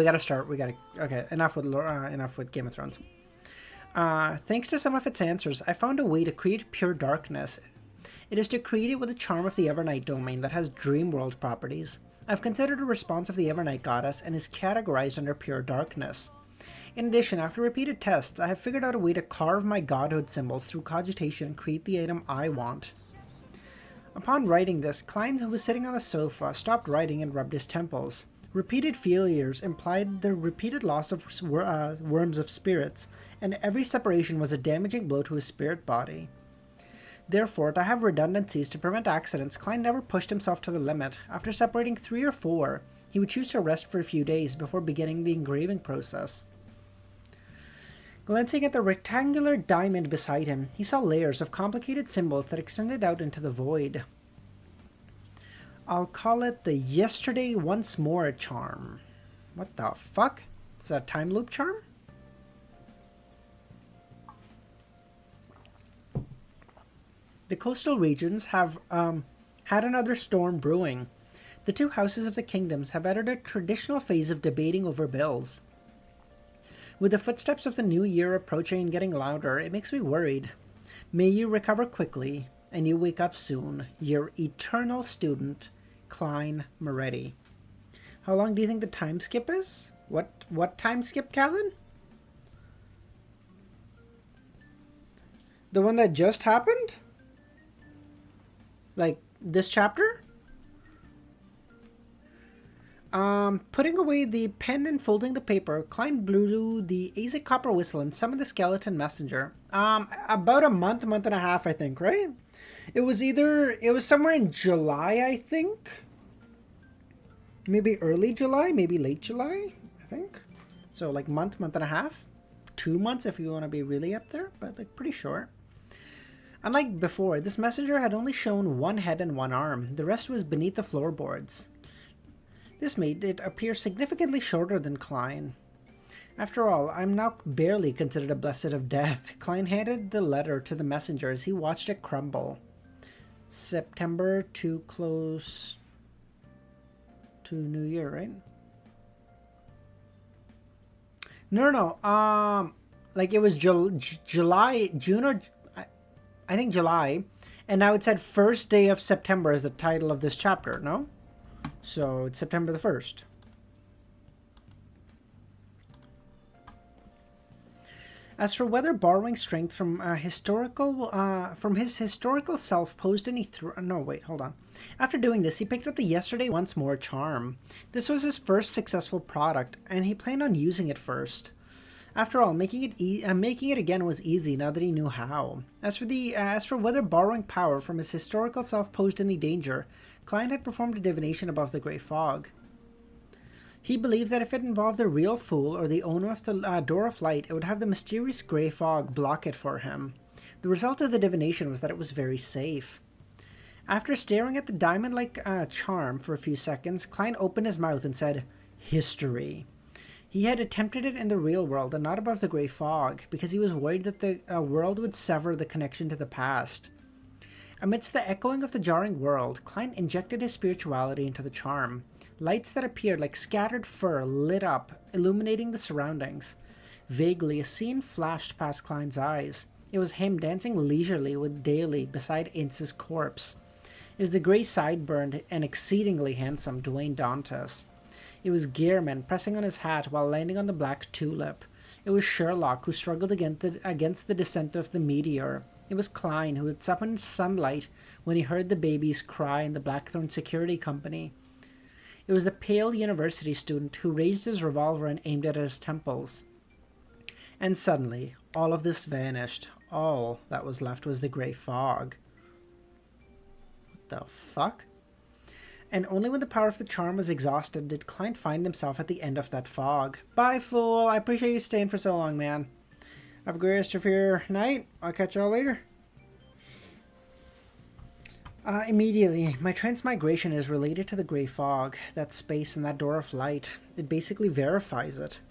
gotta start. Okay, enough with Game of Thrones. Thanks to some of its answers, I found a way to create pure darkness. It is to create it with the charm of the Evernight domain that has Dreamworld properties. I've considered a response of the Evernight goddess and is categorized under pure darkness. In addition, after repeated tests, I have figured out a way to carve my godhood symbols through cogitation and create the item I want. Upon writing this, Klein, who was sitting on the sofa, stopped writing and rubbed his temples. Repeated failures implied the repeated loss of worms of spirits, and every separation was a damaging blow to his spirit body. Therefore, to have redundancies to prevent accidents, Klein never pushed himself to the limit. After separating 3 or 4, he would choose to rest for a few days before beginning the engraving process. Glancing at the rectangular diamond beside him, he saw layers of complicated symbols that extended out into the void. I'll call it the Yesterday Once More charm. What the fuck? It's a time loop charm? The coastal regions have had another storm brewing. The 2 houses of the kingdoms have entered a traditional phase of debating over bills. With the footsteps of the new year approaching and getting louder, it makes me worried. May you recover quickly, and you wake up soon. Your eternal student, Klein Moretti. How long do you think the time skip is? What time skip, Callan? The one that just happened? Like, this chapter? Putting away the pen and folding the paper, Klein blew the Azek copper whistle and summoned the skeleton messenger. About a month and a half, I think, right? It was somewhere in July, I think. Maybe early July, maybe late July, I think. So like month and a half. 2 months if you want to be really up there, but like pretty short. Unlike before, this messenger had only shown one head and one arm. The rest was beneath the floorboards. This made it appear significantly shorter than Klein. After all, I'm now barely considered a blessed of death. Klein handed the letter to the messenger as he watched it crumble. September too close to New Year, right? No. Like it was July, June, or I think July, and now it said first day of September as the title of this chapter. No, so it's September the 1st. As for whether borrowing strength from his historical self posed any no, wait, hold on. After doing this, he picked up the yesterday once more charm. This was his first successful product, and he planned on using it first. After all, making it again was easy now that he knew how. As for whether borrowing power from his historical self posed any danger, Klein had performed a divination above the Grey Fog. He believed that if it involved a real fool or the owner of the Door of Light, it would have the mysterious Grey Fog block it for him. The result of the divination was that it was very safe. After staring at the diamond-like charm for a few seconds, Klein opened his mouth and said, "History." He had attempted it in the real world and not above the Grey Fog, because he was worried that the world would sever the connection to the past. Amidst the echoing of the jarring world, Klein injected his spirituality into the charm. Lights that appeared like scattered fur lit up, illuminating the surroundings. Vaguely, a scene flashed past Klein's eyes. It was him dancing leisurely with Daly beside Ince's corpse. It was the grey sideburned and exceedingly handsome Dwayne Dantes. It was Gearman pressing on his hat while landing on the black tulip. It was Sherlock who struggled against the descent of the meteor. It was Klein who had summoned sunlight when he heard the babies cry in the Blackthorn Security Company. It was the pale university student who raised his revolver and aimed it at his temples. And suddenly, all of this vanished. All that was left was the Grey Fog. What the fuck? And only when the power of the charm was exhausted did Klein find himself at the end of that fog. Bye, fool. I appreciate you staying for so long, man. Have a great rest of your night. I'll catch y'all later. Immediately, my transmigration is related to the Grey Fog, that space and that Door of Light. It basically verifies it.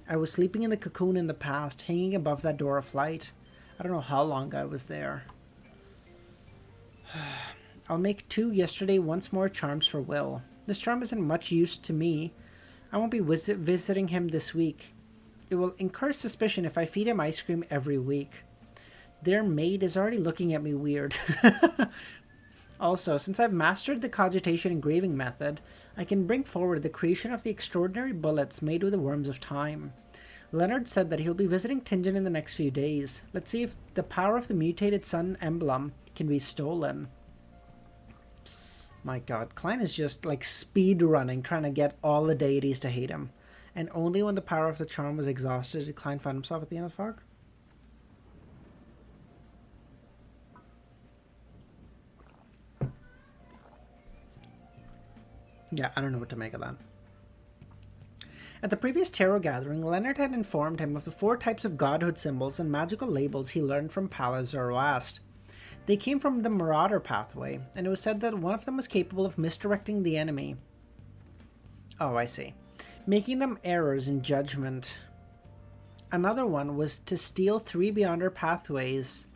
I was sleeping in the cocoon in the past, hanging above that Door of Light. I don't know how long I was there. I'll make 2 yesterday once more charms for Will. This charm isn't much use to me. I won't be visiting him this week. It will incur suspicion if I feed him ice cream every week. Their maid is already looking at me weird. Also, since I've mastered the cogitation engraving method, I can bring forward the creation of the extraordinary bullets made with the worms of time. Leonard said that he'll be visiting Tingen in the next few days. Let's see if the power of the mutated sun emblem can be stolen. My god, Klein is just like speed running, trying to get all the deities to hate him. And only when the power of the charm was exhausted did Klein find himself at the end of the fog. Yeah, I don't know what to make of that. At the previous tarot gathering, Leonard had informed him of the 4 types of godhood symbols and magical labels he learned from Pala Zoroast. They came from the Marauder pathway, and it was said that one of them was capable of misdirecting the enemy. Oh, I see. Making them errors in judgment. Another one was to steal 3 Beyonder pathways.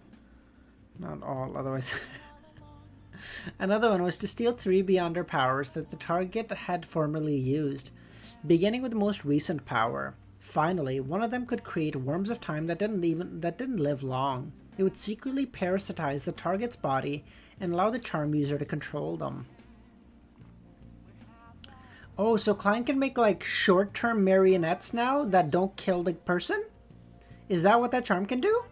Not all, otherwise... Another one was to steal 3 Beyonder powers that the target had formerly used, beginning with the most recent power. Finally, one of them could create worms of time that didn't live long. They would secretly parasitize the target's body and allow the charm user to control them. Oh, so Klein can make like short-term marionettes now that don't kill the person? Is that what that charm can do?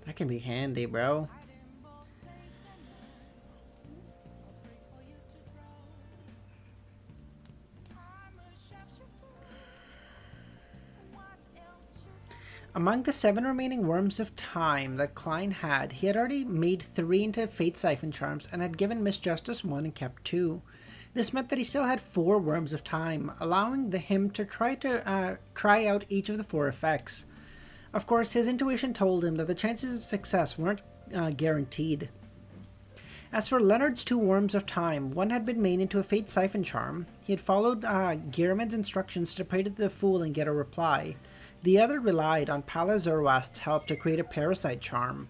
That can be handy, bro. Among the 7 remaining Worms of Time that Klein had, he had already made 3 into Fate Siphon Charms and had given Miss Justice 1 and kept 2. This meant that he still had 4 Worms of Time, allowing him to try out each of the 4 effects. Of course, his intuition told him that the chances of success weren't guaranteed. As for Leonard's 2 Worms of Time, one had been made into a Fate Siphon Charm. He had followed Gehrman's instructions to pray to the Fool and get a reply. The other relied on Pala Zoroast's help to create a Parasite Charm.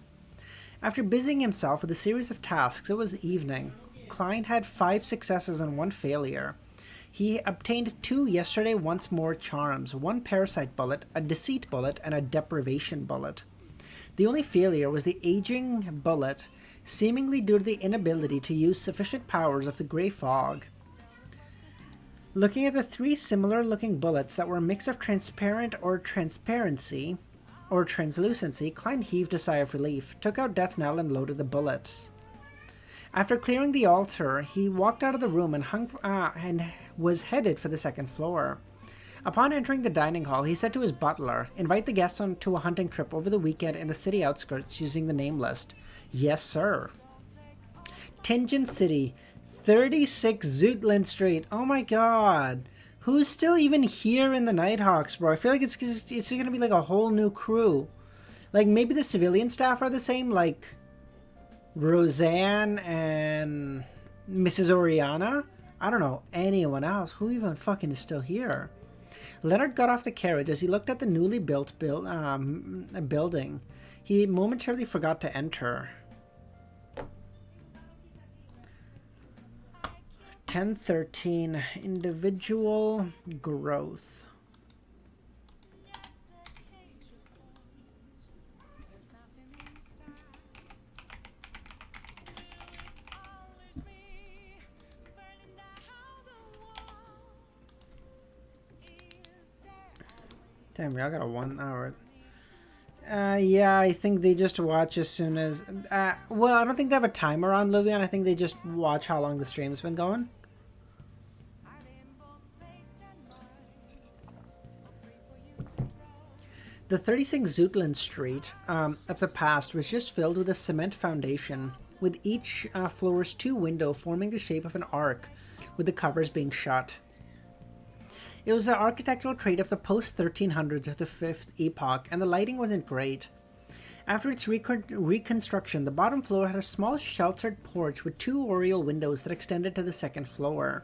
After busying himself with a series of tasks, it was evening. Klein had 5 successes and 1 failure. He obtained 2 Yesterday Once More charms, 1 Parasite Bullet, a Deceit Bullet, and a Deprivation Bullet. The only failure was the Aging Bullet, seemingly due to the inability to use sufficient powers of the Grey Fog. Looking at the 3 similar-looking bullets that were a mix of transparent or transparency, or translucency, Klein heaved a sigh of relief, took out Death Knell, and loaded the bullets. After clearing the altar, he walked out of the room and was headed for the 2nd floor. Upon entering the dining hall, he said to his butler, "Invite the guests onto a hunting trip over the weekend in the city outskirts using the name list." "Yes, sir." Tingen City, 36 Zootland Street. Oh my god. Who's still even here in the Nighthawks, bro? I feel like it's going to be like a whole new crew. Like, maybe the civilian staff are the same, like Roseanne and Mrs. Oriana? I don't know anyone else. Who even fucking is still here? Leonard got off the carriage as he looked at the newly built building. He momentarily forgot to enter. 1013 individual growth. Damn, y'all got a 1 hour. Yeah, I think they just watch as soon as... well, I don't think they have a timer on Luvian. I think they just watch how long the stream's been going. The 36 Zootland Street of the past was just filled with a cement foundation, with each floor's 2 windows forming the shape of an arc, with the covers being shut. It was the architectural trait of the post-1300s of the 5th epoch, and the lighting wasn't great. After its reconstruction, the bottom floor had a small sheltered porch with 2 oriel windows that extended to the 2nd floor.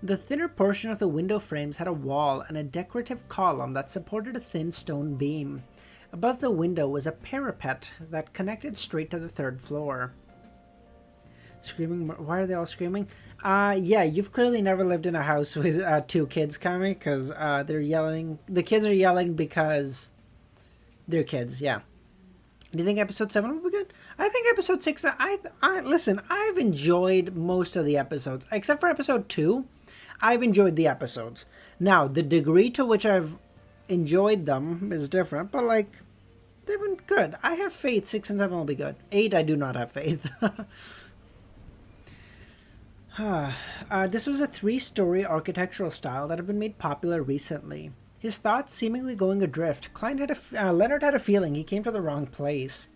The thinner portion of the window frames had a wall and a decorative column that supported a thin stone beam. Above the window was a parapet that connected straight to the 3rd floor. Screaming? Why are they all screaming? Yeah, you've clearly never lived in a house with 2 kids, Kami, because they're yelling. The kids are yelling because they're kids, yeah. Do you think episode 7 will be good? I think episode 6, listen, I've enjoyed most of the episodes. Except for episode 2, I've enjoyed the episodes. Now, the degree to which I've enjoyed them is different, but, like, they've been good. I have faith 6 and 7 will be good. 8, I do not have faith. This was a 3-story architectural style that had been made popular recently. His thoughts seemingly going adrift, Leonard had a feeling he came to the wrong place.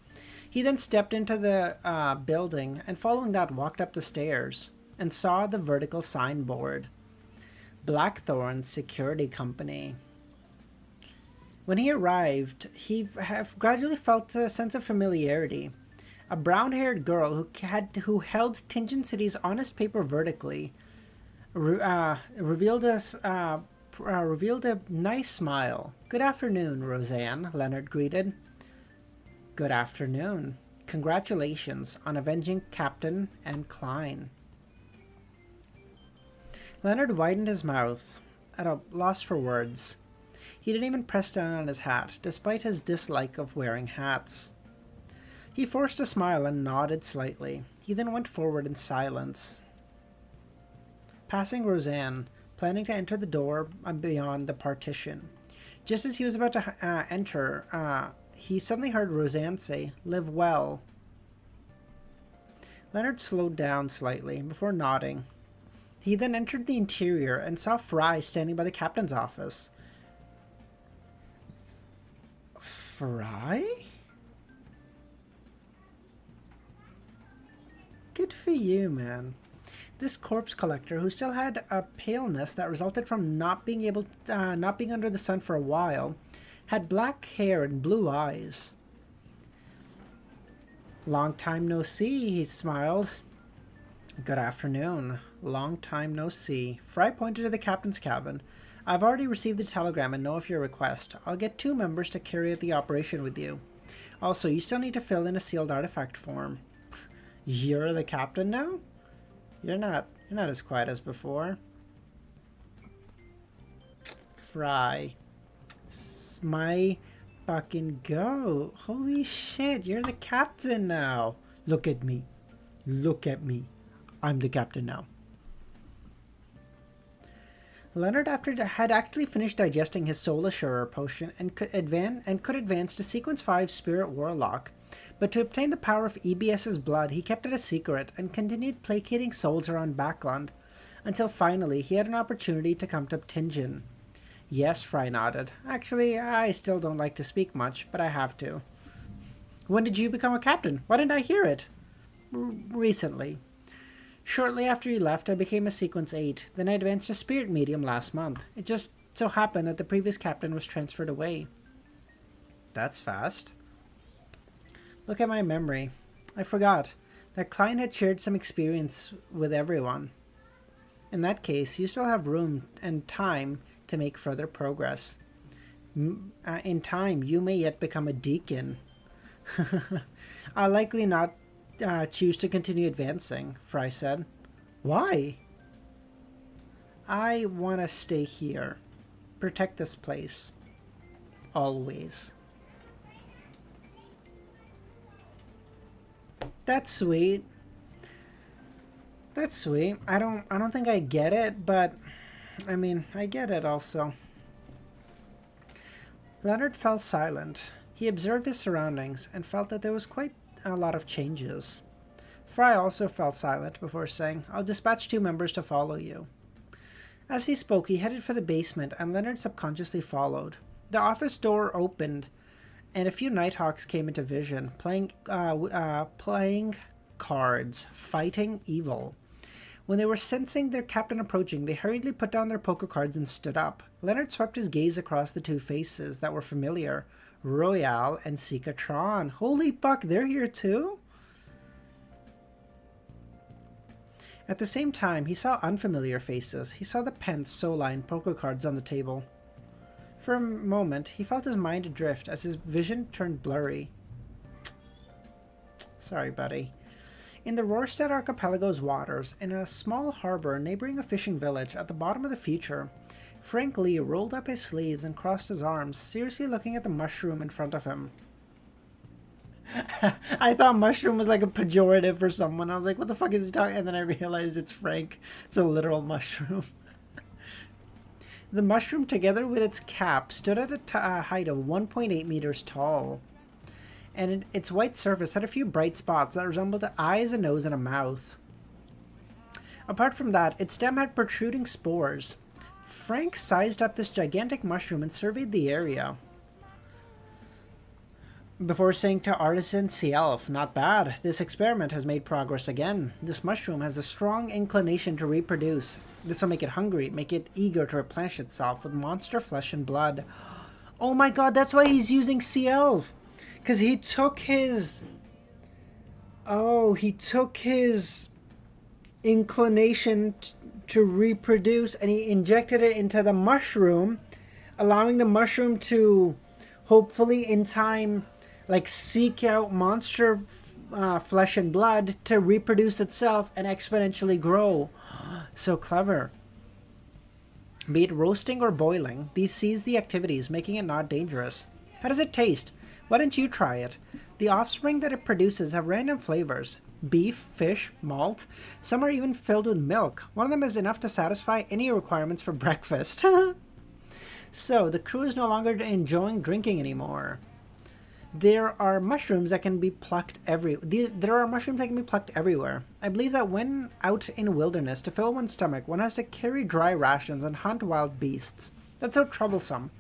He then stepped into the building and following that walked up the stairs and saw the vertical signboard. Blackthorn Security Company. When he arrived, he gradually felt a sense of familiarity. A brown-haired girl who held Tingen City's honest paper vertically revealed a nice smile. "Good afternoon, Roseanne," Leonard greeted. "Good afternoon. Congratulations on avenging Captain and Klein." Leonard widened his mouth, at a loss for words. He didn't even press down on his hat, despite his dislike of wearing hats. He forced a smile and nodded slightly. He then went forward in silence, passing Roseanne, planning to enter the door beyond the partition. Just as he was about to enter, he suddenly heard Roseanne say, "Live well." Leonard slowed down slightly before nodding. He then entered the interior and saw Fry standing by the captain's office. Fry? Good for you, man. This corpse collector, who still had a paleness that resulted from not being under the sun for a while, had black hair and blue eyes. Long time no see, he smiled. Good afternoon. Long time no see. Fry pointed to the captain's cabin. I've already received the telegram and know of your request. I'll get 2 members to carry out the operation with you. Also, you still need to fill in a sealed artifact form. You're the captain now? You're not as quiet as before. Fry. My fucking go. Holy shit, you're the captain now. Look at me. Look at me. I'm the captain now. Leonard had actually finished digesting his Soul Assurer potion and could advance to Sequence 5 Spirit Warlock. But to obtain the power of EBS's blood, he kept it a secret and continued placating souls around Backland, until finally he had an opportunity to come to Ptingen. Yes, Fry nodded. Actually, I still don't like to speak much, but I have to. When did you become a captain? Why didn't I hear it? Recently. Shortly after you left, I became a Sequence 8. Then I advanced to Spirit Medium last month. It just so happened that the previous captain was transferred away. That's fast. Look at my memory. I forgot that Klein had shared some experience with everyone. In that case, you still have room and time to make further progress. In time, you may yet become a deacon. I'll likely not choose to continue advancing, Fry said. Why? I want to stay here. Protect this place. Always. That's sweet. That's sweet. I don't think I get it, but I mean, I get it also. Leonard fell silent. He observed his surroundings and felt that there was quite a lot of changes. Fry also fell silent before saying, I'll dispatch 2 members to follow you. As he spoke, he headed for the basement, and Leonard subconsciously followed. The office door opened, and a few Nighthawks came into vision, playing cards, fighting evil. When they were sensing their captain approaching, they hurriedly put down their poker cards and stood up. Leonard swept his gaze across the 2 faces that were familiar, Royale and Sikatron. Holy fuck, they're here too? At the same time, he saw unfamiliar faces. He saw the Pence Soline poker cards on the table. For a moment, he felt his mind adrift as his vision turned blurry. Sorry, buddy. In the Rorstad Archipelago's waters, in a small harbor neighboring a fishing village at the bottom of the future, Frank Lee rolled up his sleeves and crossed his arms, seriously looking at the mushroom in front of him. I thought mushroom was like a pejorative for someone. I was like, what the fuck is he talking? And then I realized it's Frank. It's a literal mushroom. The mushroom, together with its cap, stood at a height of 1.8 meters tall. And its white surface had a few bright spots that resembled eyes, a nose, and a mouth. Apart from that, its stem had protruding spores. Frank sized up this gigantic mushroom and surveyed the area, before saying to Artisan Cielf, not bad. This experiment has made progress again. This mushroom has a strong inclination to reproduce. This will make it hungry, make it eager to replenish itself with monster flesh and blood. Oh my god, that's why he's using Cielf! Because he took his... Oh, he took his inclination to reproduce and he injected it into the mushroom, allowing the mushroom to hopefully in time like seek out monster flesh and blood to reproduce itself and exponentially grow. So clever. Be it roasting or boiling, these seize the activities, making it not dangerous. How does it taste? Why don't you try it? The offspring that it produces have random flavors. Beef, fish, malt. Some are even filled with milk. One of them is enough to satisfy any requirements for breakfast. So, the crew is no longer enjoying drinking anymore. There are mushrooms that can be plucked everywhere. I believe that when out in wilderness to fill one's stomach, one has to carry dry rations and hunt wild beasts. That's so troublesome.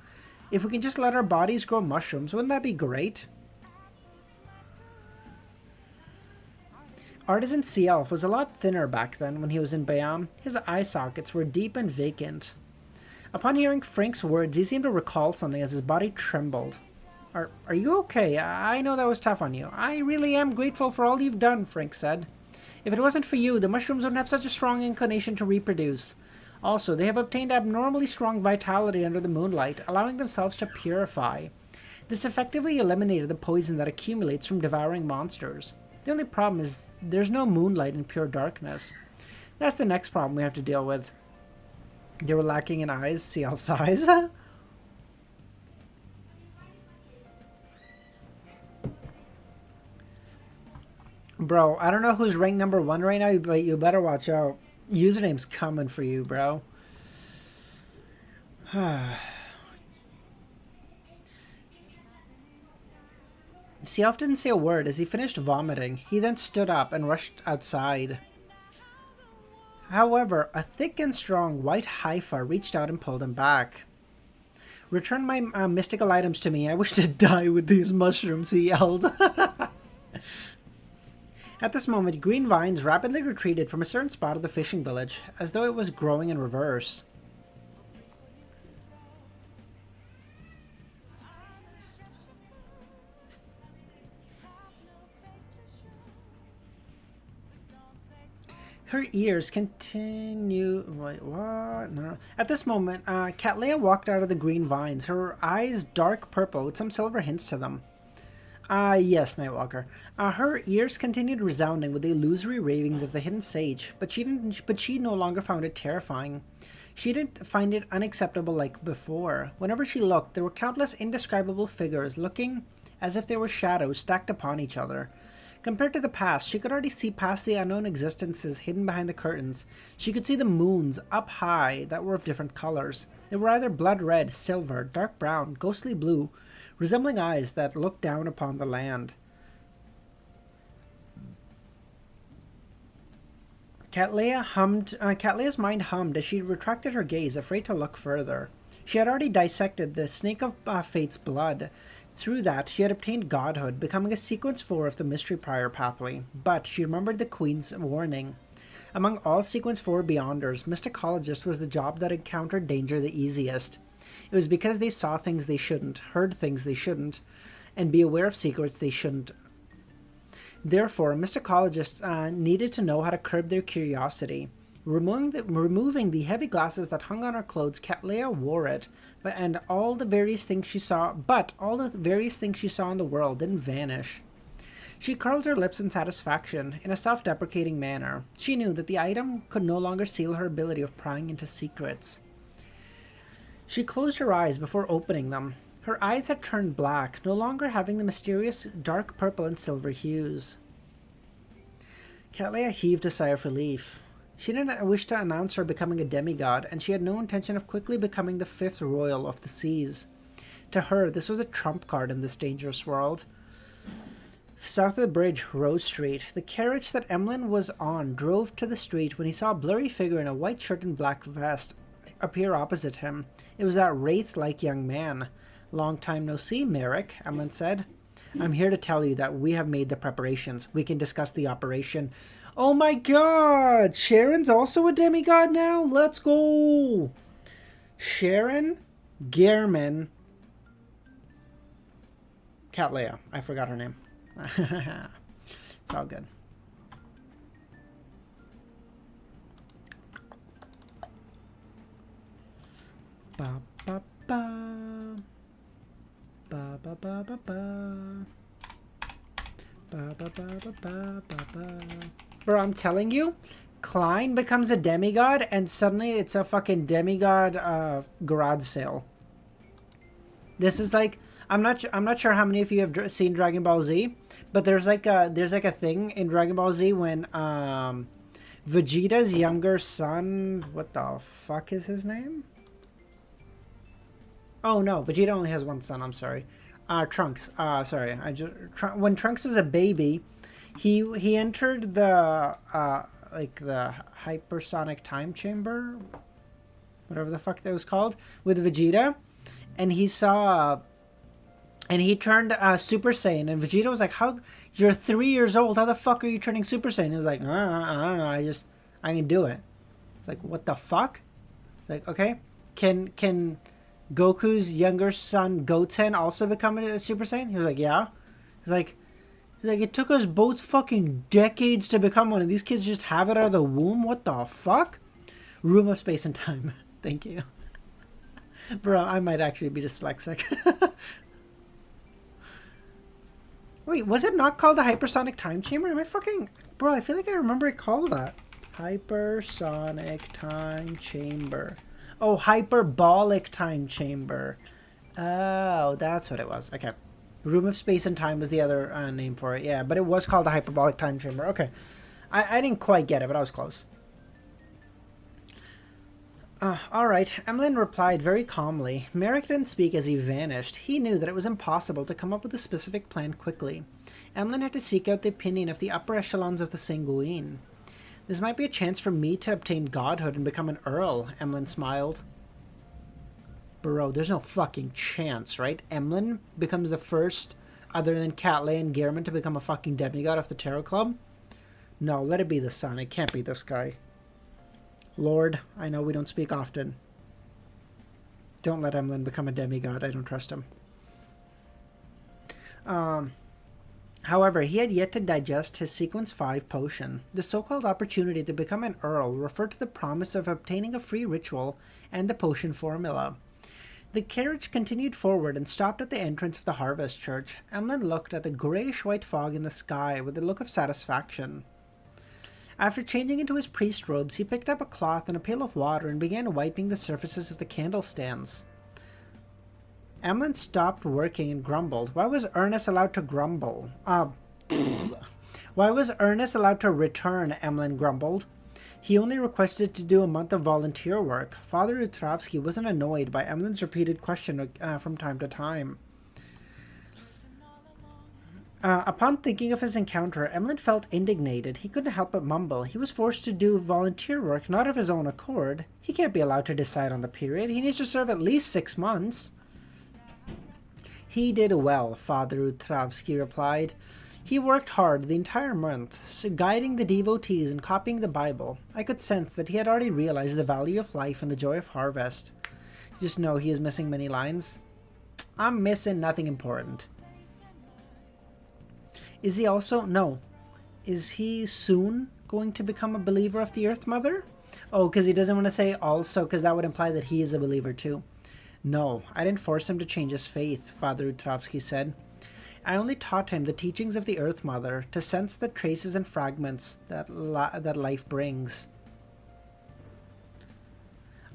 If we can just let our bodies grow mushrooms, wouldn't that be great? Artisan Sea Elf was a lot thinner back then when he was in Bayam. His eye sockets were deep and vacant. Upon hearing Frank's words, he seemed to recall something as his body trembled. Are you okay? I know that was tough on you. I really am grateful for all you've done, Frank said. If it wasn't for you, the mushrooms wouldn't have such a strong inclination to reproduce. Also, they have obtained abnormally strong vitality under the moonlight, allowing themselves to purify. This effectively eliminated the poison that accumulates from devouring monsters. The only problem is there's no moonlight in pure darkness. That's the next problem we have to deal with. They were lacking in eyes, sea elf's eyes. Bro, I don't know who's ranked number 1 right now, but you better watch out. Username's coming for you, bro. Sea elf didn't say a word as he finished vomiting. He then stood up and rushed outside. However, a thick and strong white Haifa reached out and pulled him back. Return my mystical items to me. I wish to die with these mushrooms, he yelled. At this moment, green vines rapidly retreated from a certain spot of the fishing village, as though it was growing in reverse. Her ears continue... Wait, what? No. At this moment, Cattleya walked out of the green vines, her eyes dark purple with some silver hints to them. Yes, Nightwalker. Her ears continued resounding with the illusory ravings of the hidden sage, but she no longer found it terrifying. She didn't find it unacceptable like before. Whenever she looked, there were countless indescribable figures looking as if they were shadows stacked upon each other. Compared to the past, she could already see past the unknown existences hidden behind the curtains. She could see the moons up high that were of different colors. They were either blood red, silver, dark brown, ghostly blue, resembling eyes that looked down upon the land. Catleya's mind hummed as she retracted her gaze, afraid to look further. She had already dissected the snake of fate's blood. Through that, she had obtained godhood, becoming a sequence 4 of the mystery prior pathway, but she remembered the Queen's warning. Among all sequence 4 beyonders, mysticologist was the job that encountered danger the easiest. It was because they saw things they shouldn't, heard things they shouldn't, and be aware of secrets they shouldn't. Therefore, mysticologists needed to know how to curb their curiosity. Removing the heavy glasses that hung on her clothes, Catleya wore it, but all the various things she saw in the world didn't vanish. She curled her lips in satisfaction, in a self-deprecating manner. She knew that the item could no longer seal her ability of prying into secrets. She closed her eyes before opening them. Her eyes had turned black, no longer having the mysterious dark purple and silver hues. Catleya heaved a sigh of relief. She didn't wish to announce her becoming a demigod, and she had no intention of quickly becoming the 5th royal of the seas. To her, this was a trump card in this dangerous world. South of the bridge, Rose Street, the carriage that Emlyn was on drove to the street when he saw a blurry figure in a white shirt and black vest appear opposite him. It was that wraith-like young man. "Long time no see, Merrick," Emlyn said. "I'm here to tell you that we have made the preparations. We can discuss the operation." Oh my god! Sharon's also a demigod now? Let's go! Sharon, Gehrman, Catleya. I forgot her name. It's all good. Ba ba ba. Ba ba ba ba ba. Ba ba ba ba ba ba ba. Bro, I'm telling you, Klein becomes a demigod and suddenly it's a fucking demigod garage sale. This is like, I'm not sure how many of you have seen Dragon Ball Z, but there's like a thing in Dragon Ball Z when Vegeta's younger son, what the fuck is his name? Oh no, Vegeta only has one son, I'm sorry. Trunks. Sorry. When Trunks was a baby, he entered the the hypersonic time chamber, whatever the fuck that was called, with Vegeta, and he saw, and he turned Super Saiyan, and Vegeta was like, "How? You're 3 years old. How the fuck are you turning Super Saiyan?" He was like, I don't know. I can do it." It's like, what the fuck? Like, okay, can Goku's younger son Goten also become a Super Saiyan? He was like, yeah. He's like, it took us both fucking decades to become one, and these kids just have it out of the womb. What the fuck? Room of Space and Time. Thank you. Bro, I might actually be dyslexic. Wait, was it not called the Hypersonic Time Chamber? Am I fucking... Bro, I feel like I remember it called that. Hypersonic Time Chamber. Oh, Hyperbolic Time Chamber. Oh, that's what it was. Okay. Room of Space and Time was the other name for it. Yeah, but it was called the Hyperbolic Time Chamber. Okay. I didn't quite get it, but I was close. Alright, Emlyn replied very calmly. Merrick didn't speak as he vanished. He knew that it was impossible to come up with a specific plan quickly. Emlyn had to seek out the opinion of the upper echelons of the Sanguine. This might be a chance for me to obtain godhood and become an earl, Emlyn smiled. Bro, there's no fucking chance, right? Emlyn becomes the first, other than Catley and Gehrman, to become a fucking demigod of the Tarot Club? No, let it be the son. It can't be this guy. Lord, I know we don't speak often. Don't let Emlyn become a demigod. I don't trust him. However, he had yet to digest his Sequence 5 potion. The so-called opportunity to become an Earl referred to the promise of obtaining a free ritual and the potion formula. The carriage continued forward and stopped at the entrance of the Harvest Church. Emlyn looked at the grayish-white fog in the sky with a look of satisfaction. After changing into his priest robes, he picked up a cloth and a pail of water and began wiping the surfaces of the candle stands. Emlyn stopped working and grumbled. Why was Ernest allowed to grumble? Why was Ernest allowed to return? Emlyn grumbled. He only requested to do a month of volunteer work. Father Utrovsky wasn't annoyed by Emlyn's repeated question from time to time. Upon thinking of his encounter, Emlyn felt indignated. He couldn't help but mumble. He was forced to do volunteer work, not of his own accord. He can't be allowed to decide on the period. He needs to serve at least 6 months. He did well, Father Utrovsky replied. He worked hard the entire month, guiding the devotees and copying the Bible. I could sense that he had already realized the value of life and the joy of harvest. Just know he is missing many lines. I'm missing nothing important. Is he also... No. Is he soon going to become a believer of the Earth Mother? Oh, because he doesn't want to say also, because that would imply that he is a believer too. No, I didn't force him to change his faith, Father Utrovsky said. I only taught him the teachings of the Earth Mother, to sense the traces and fragments that life brings.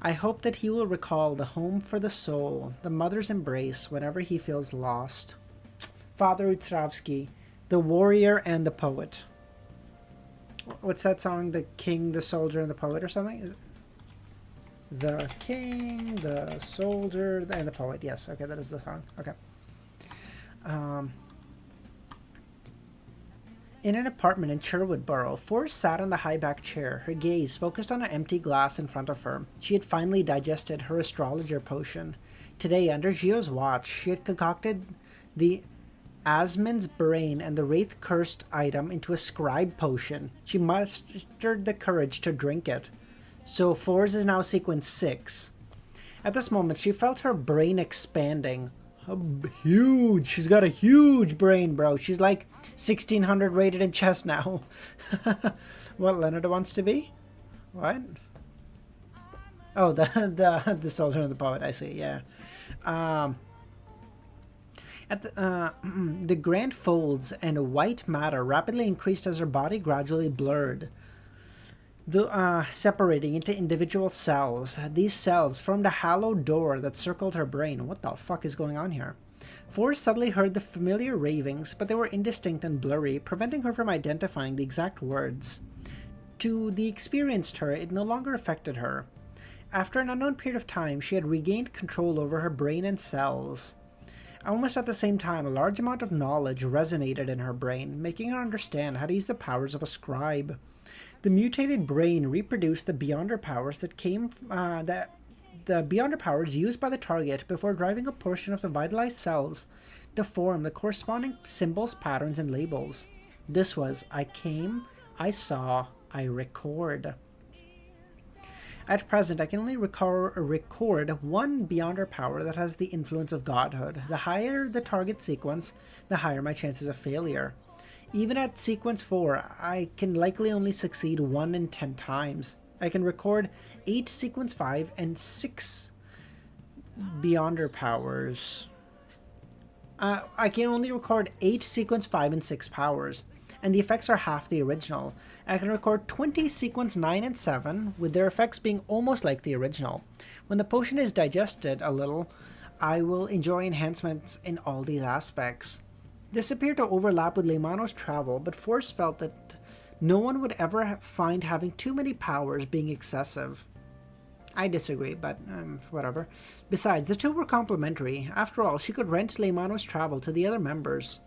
I hope that he will recall the home for the soul, the mother's embrace, whenever he feels lost. Father Utrovsky, the warrior and the poet. What's that song? The King, the Soldier, and the Poet or something? The King, the Soldier, and the Poet. Yes, okay, that is the song. Okay. In an apartment in Sherwood Borough, Forrest sat on the high-backed chair, her gaze focused on an empty glass in front of her. She had finally digested her astrologer potion. Today, under Gio's watch, she had concocted the Asmon's brain and the Wraith-cursed item into a scribe potion. She mustered the courage to drink it. So Forrest is now sequence 6. At this moment, she felt her brain expanding. Huge! She's got a huge brain, bro. She's like 1600 rated in chess now. What Leonard wants to be? What? Oh, the soldier and the poet. I see. Yeah. The grand folds and white matter rapidly increased as her body gradually blurred, separating into individual cells. These cells formed a hallowed door that circled her brain. What the fuck is going on here? Forrest suddenly heard the familiar ravings, but they were indistinct and blurry, preventing her from identifying the exact words. To the experienced her, it no longer affected her. After an unknown period of time, she had regained control over her brain and cells. Almost at the same time, a large amount of knowledge resonated in her brain, making her understand how to use the powers of a scribe. The mutated brain reproduced the beyonder powers that came the Beyonder powers used by the target before driving a portion of the vitalized cells to form the corresponding symbols, patterns, and labels. This was I came, I saw, I record. At present, I can only record one Beyonder power that has the influence of godhood. The higher the target sequence, the higher my chances of failure. Even at sequence 4, I can likely only succeed 1 in 10 times. I can record 8 sequence 5 and 6 Beyonder powers. I can only record 8 sequence 5 and 6 powers, and the effects are half the original. I can record 20 sequence 9 and 7, with their effects being almost like the original. When the potion is digested a little, I will enjoy enhancements in all these aspects. This appeared to overlap with Leimano's travel, but Force felt that no one would ever find having too many powers being excessive. I disagree, but whatever. Besides, the two were complementary. After all, she could rent Leimano's travel to the other members.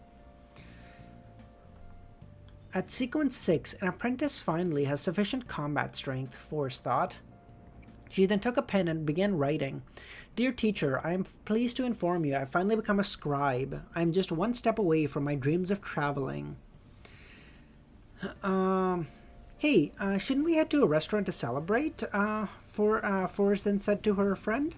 At sequence 6, an apprentice finally has sufficient combat strength, Force thought. She then took a pen and began writing. Dear teacher, I am pleased to inform you I have finally become a scribe. I am just one step away from my dreams of traveling. Hey, shouldn't we head to a restaurant to celebrate? Forrest then said to her friend.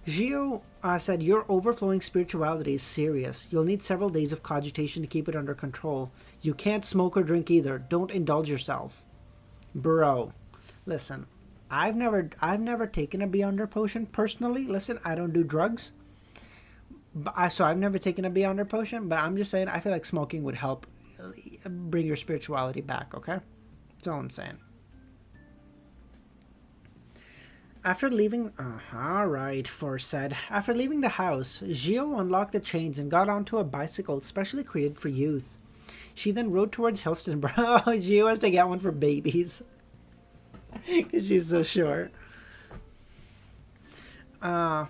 Gio said, your overflowing spirituality is serious. You'll need several days of cogitation to keep it under control. You can't smoke or drink either. Don't indulge yourself. Bro, listen, I've never taken a Beyonder potion personally. Listen, I don't do drugs. So I've never taken a Beyonder potion, but I'm just saying I feel like smoking would help bring your spirituality back, okay? That's all I'm saying. After leaving... alright, Force said. After leaving the house, Gio unlocked the chains and got onto a bicycle specially created for youth. She then rode towards Hillston. Bro, Gio has to get one for babies. Because she's so short. Hey,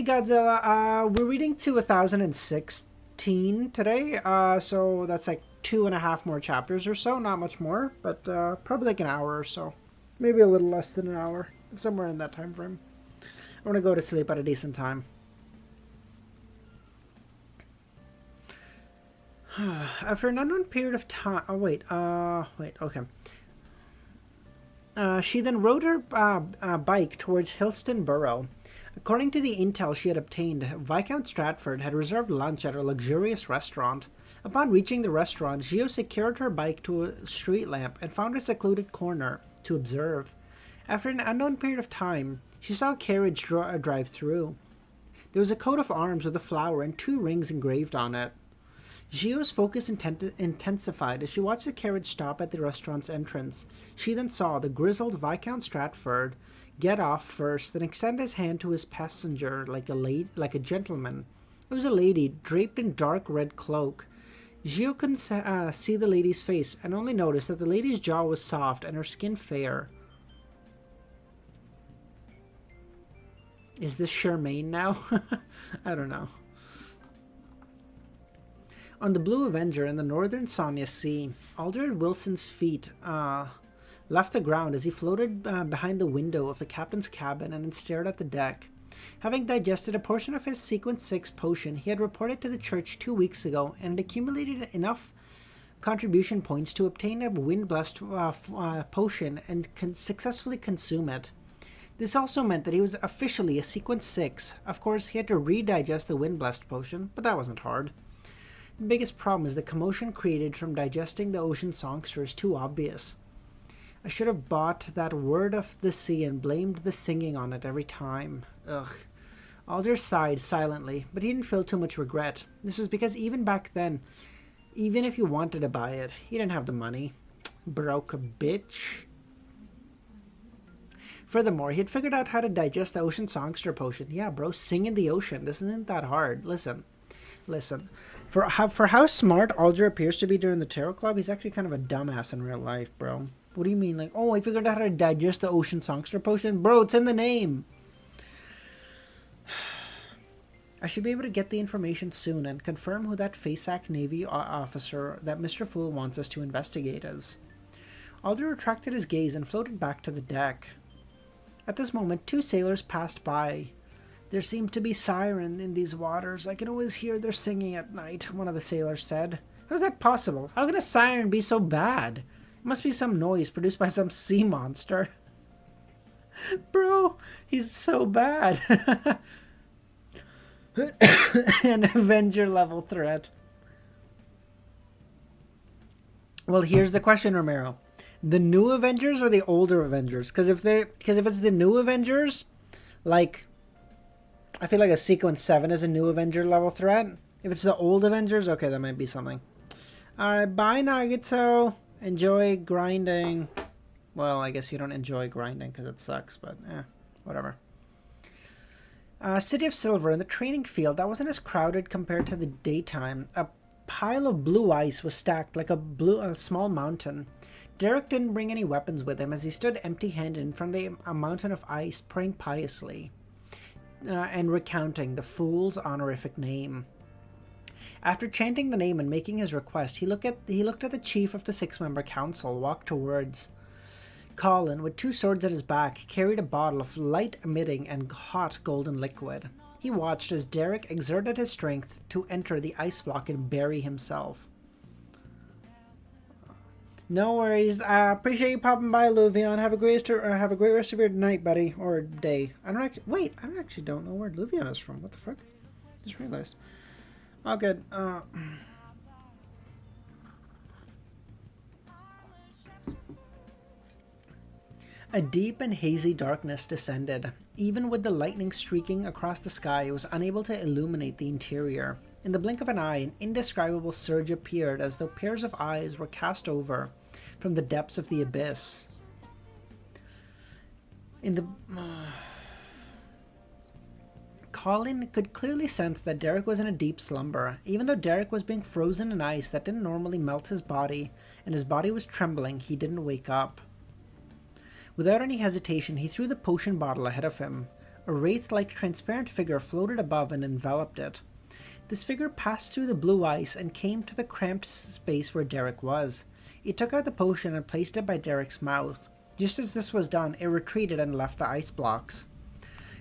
Godzilla. We're reading to 1016 today. So that's like 2.5 more chapters or so. Not much more, but probably like an hour or so. Maybe a little less than an hour. Somewhere in that time frame. I want to go to sleep at a decent time. After an unknown period of time... Oh, wait, okay. She then rode her bike towards Hillston Borough. According to the intel she had obtained, Viscount Stratford had reserved lunch at a luxurious restaurant. Upon reaching the restaurant, Gio secured her bike to a street lamp and found a secluded corner to observe. After an unknown period of time, she saw a carriage drive through. There was a coat of arms with a flower and 2 rings engraved on it. Gio's focus intensified as she watched the carriage stop at the restaurant's entrance. She then saw the grizzled Viscount Stratford get off first, then extend his hand to his passenger like a gentleman. It was a lady, draped in dark red cloak. Gio couldn't see the lady's face, and only noticed that the lady's jaw was soft and her skin fair. Is this Charmaine now? I don't know. On the Blue Avenger in the northern Sonia Sea, Aldred Wilson's feet left the ground as he floated behind the window of the captain's cabin and then stared at the deck. Having digested a portion of his Sequence 6 potion, he had reported to the church 2 weeks ago and had accumulated enough contribution points to obtain a wind-blessed potion and successfully consume it. This also meant that he was officially a Sequence 6. Of course, he had to redigest the wind-blessed potion, but that wasn't hard. The biggest problem is the commotion created from digesting the ocean songster is too obvious. I should have bought that Word of the Sea and blamed the singing on it every time. Ugh. Alder sighed silently, but he didn't feel too much regret. This was because even back then, even if he wanted to buy it, he didn't have the money. Broke bitch. Furthermore, he had figured out how to digest the ocean songster potion. Yeah, bro, sing in the ocean. This isn't that hard. Listen. For how smart Alder appears to be during the Tarot Club, he's actually kind of a dumbass in real life, bro. What do you mean? Like, oh, I figured out how to digest the ocean songster potion? Bro, it's in the name. I should be able to get the information soon and confirm who that FASAC Navy officer that Mr. Fool wants us to investigate is. Alder retracted his gaze and floated back to the deck. At this moment, 2 sailors passed by. There seems to be siren in these waters. I can always hear their singing at night, one of the sailors said. How is that possible? How can a siren be so bad? It must be some noise produced by some sea monster. Bro, he's so bad. An Avenger level threat. Well, here's the question, Romero. The new Avengers or the older Avengers? Because if it's the new Avengers, like, I feel like a Sequence 7 is a new Avenger level threat. If it's the old Avengers, okay, that might be something. Alright, bye Nagato. Enjoy grinding. Well, I guess you don't enjoy grinding because it sucks, but whatever. City of Silver, in the training field that wasn't as crowded compared to the daytime. A pile of blue ice was stacked like a small mountain. Derek didn't bring any weapons with him as he stood empty-handed in front of a mountain of ice, praying piously and recounting the fool's honorific name. After chanting the name and making his request, he looked at the chief of the 6-member council, walked towards. Colin, with 2 swords at his back, carried a bottle of light-emitting and hot golden liquid. He watched as Derek exerted his strength to enter the ice block and bury himself. No worries. I appreciate you popping by, Luvion. Have a great rest of your night, buddy, or day. I don't actually don't know where Luvion is from. What the fuck? Just realized. Oh, good. A deep and hazy darkness descended. Even with the lightning streaking across the sky, it was unable to illuminate the interior. In the blink of an eye, an indescribable surge appeared as though pairs of eyes were cast over from the depths of the abyss. Colin could clearly sense that Derek was in a deep slumber. Even though Derek was being frozen in ice that didn't normally melt his body, and his body was trembling, he didn't wake up. Without any hesitation, he threw the potion bottle ahead of him. A wraith-like transparent figure floated above and enveloped it. This figure passed through the blue ice and came to the cramped space where Derek was. It took out the potion and placed it by Derek's mouth. Just as this was done, it retreated and left the ice blocks.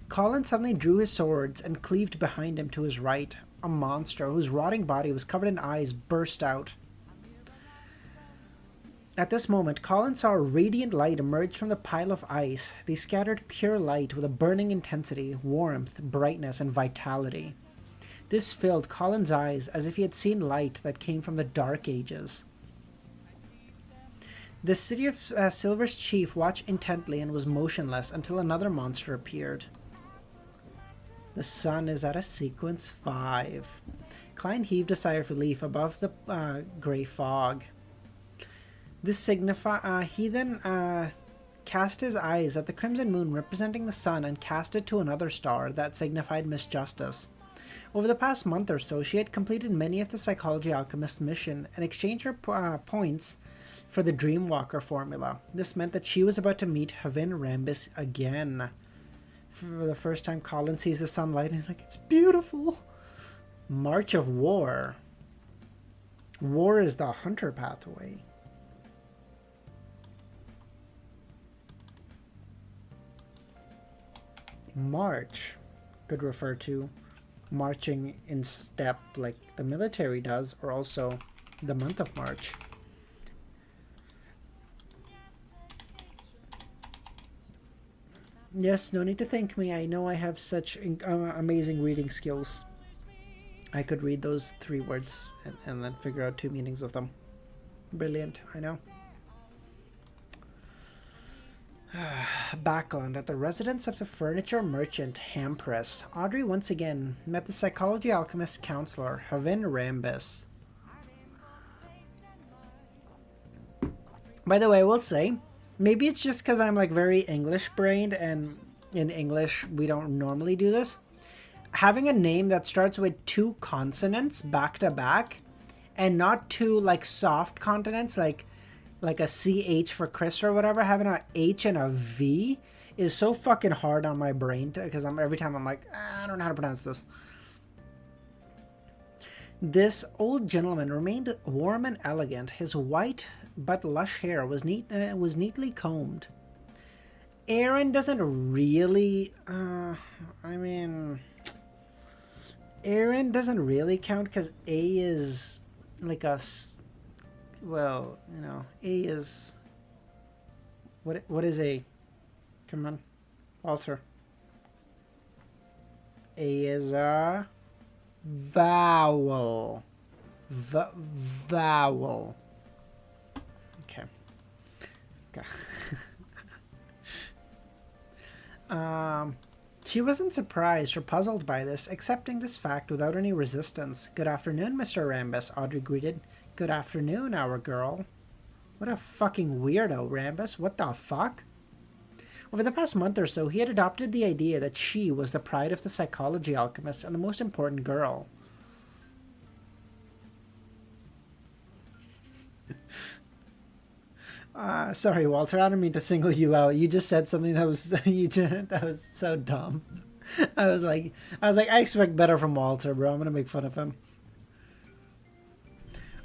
Colin suddenly drew his swords and cleaved behind him to his right. A monster whose rotting body was covered in eyes burst out. At this moment, Colin saw a radiant light emerge from the pile of ice. They scattered pure light with a burning intensity, warmth, brightness, and vitality. This filled Colin's eyes as if he had seen light that came from the Dark Ages. The City of Silver's chief watched intently and was motionless until another monster appeared. The sun is at a sequence 5. Klein heaved a sigh of relief above the grey fog. This he then cast his eyes at the crimson moon representing the sun and cast it to another star that signified Miss Justice. Over the past month or so, she had completed many of the Psychology Alchemist's mission and exchanged her points for the Dreamwalker formula. This meant that she was about to meet Havin Rambis again. For the first time, Colin sees the sunlight and he's like, it's beautiful. March of War. War is the hunter pathway. March could refer to marching in step like the military does, or also the month of March. Yes, no need to thank me. I know I have such amazing reading skills. I could read those 3 words and then figure out 2 meanings of them. Brilliant, I know. Backland, at the residence of the furniture merchant Hampress, Audrey once again met the psychology alchemist counselor Havin Rambis. By the way, I will say, maybe it's just because I'm like very English brained, and in English we don't normally do this. Having a name that starts with 2 consonants back to back, and not 2 like soft consonants like a CH for Chris or whatever, having a H and a V is so fucking hard on my brain because every time I'm like, I don't know how to pronounce this. This old gentleman remained warm and elegant. His white but lush hair was neatly combed. Aaron doesn't really, I mean, Aaron doesn't really count because A is like us. Well, you know, A is, what is A? Come on, Walter. A is a vowel. Vowel. Okay. She wasn't surprised or puzzled by this, accepting this fact without any resistance. Good afternoon, Mr. Rambus, Audrey greeted. Good afternoon, our girl. What a fucking weirdo, Rambus. What the fuck? Over the past month or so, he had adopted the idea that she was the pride of the psychology alchemist and the most important girl. Sorry, Walter. I don't mean to single you out. You just said something that was that was so dumb. I was like, I expect better from Walter, bro. I'm gonna make fun of him.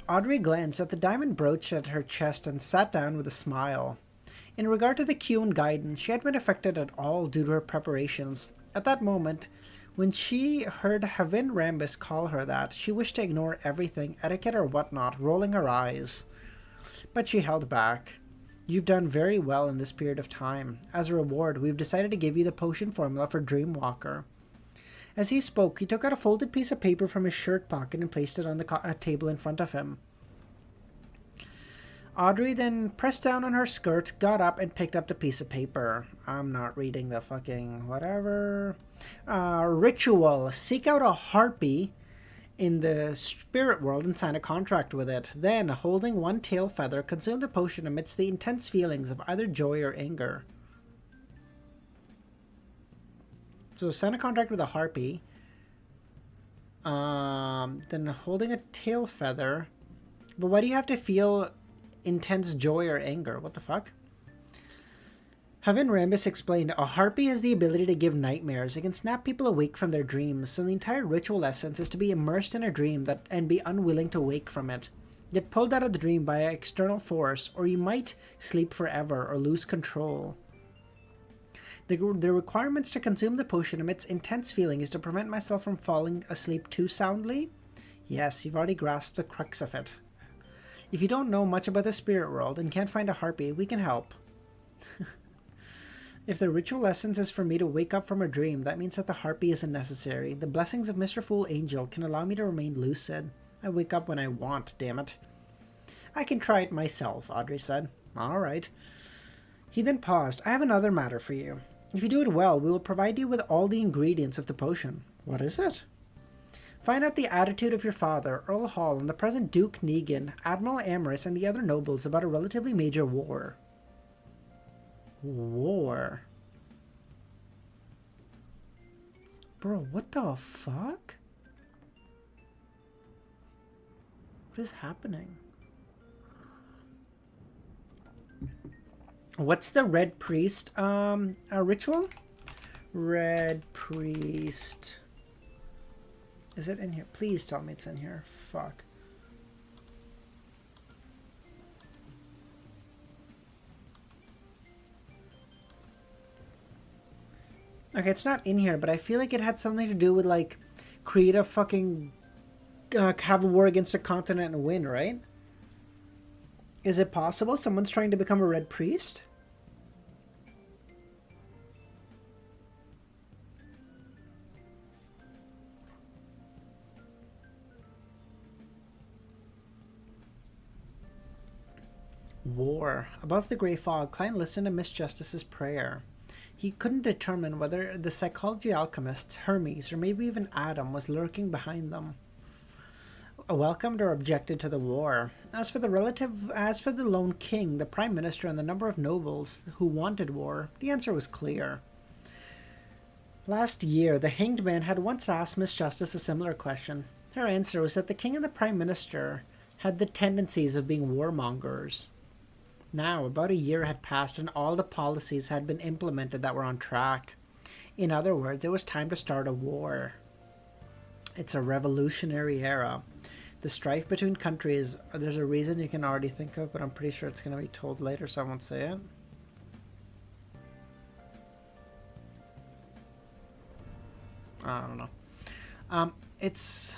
Audrey glanced at the diamond brooch at her chest and sat down with a smile. In regard to the cue and guidance, she hadn't been affected at all due to her preparations. At that moment, when she heard Havin Rambus call her that, she wished to ignore everything, etiquette or whatnot, rolling her eyes. But she held back. You've done very well in this period of time. As a reward, we've decided to give you the potion formula for Dreamwalker. As he spoke, he took out a folded piece of paper from his shirt pocket and placed it on the table in front of him. Audrey then pressed down on her skirt, got up, and picked up the piece of paper. I'm not reading the fucking whatever. Ritual. Seek out a harpy in the spirit world and sign a contract with it. Then, holding one tail feather, consume the potion amidst the intense feelings of either joy or anger. So, sign a contract with a harpy. Then, holding a tail feather. But why do you have to feel intense joy or anger? What the fuck? Havin Rambus explained, a harpy has the ability to give nightmares. It can snap people awake from their dreams, so the entire ritual essence is to be immersed in a dream and be unwilling to wake from it. Get pulled out of the dream by an external force, or you might sleep forever or lose control. The requirements to consume the potion amidst intense feeling is to prevent myself from falling asleep too soundly. Yes, you've already grasped the crux of it. If you don't know much about the spirit world and can't find a harpy, we can help. If the ritual essence is for me to wake up from a dream, that means that the harpy isn't necessary. The blessings of Mr. Fool Angel can allow me to remain lucid. I wake up when I want, damn it. I can try it myself, Audrey said. All right. He then paused. I have another matter for you. If you do it well, we will provide you with all the ingredients of the potion. What is it? Find out the attitude of your father, Earl Hall, and the present Duke Negan, Admiral Amorous, and the other nobles about a relatively major war. War? Bro, what the fuck? What is happening? What's the Red Priest ritual? Red Priest. Is it in here? Please tell me it's in here. Fuck. Okay, it's not in here, but I feel like it had something to do with, like, create a fucking... have a war against a continent and win, right? Is it possible someone's trying to become a Red Priest? War. Above the grey fog, Klein listened to Miss Justice's prayer. He couldn't determine whether the psychology alchemist, Hermes, or maybe even Adam was lurking behind them. Welcomed or objected to the war. As for the lone king, the prime minister, and the number of nobles who wanted war, the answer was clear. Last year, the hanged man had once asked Miss Justice a similar question. Her answer was that the king and the prime minister had the tendencies of being warmongers. Now, about a year had passed and all the policies had been implemented that were on track. In other words, it was time to start a war. It's a revolutionary era. The strife between countries, there's a reason you can already think of, but I'm pretty sure it's going to be told later, so I won't say it. I don't know. It's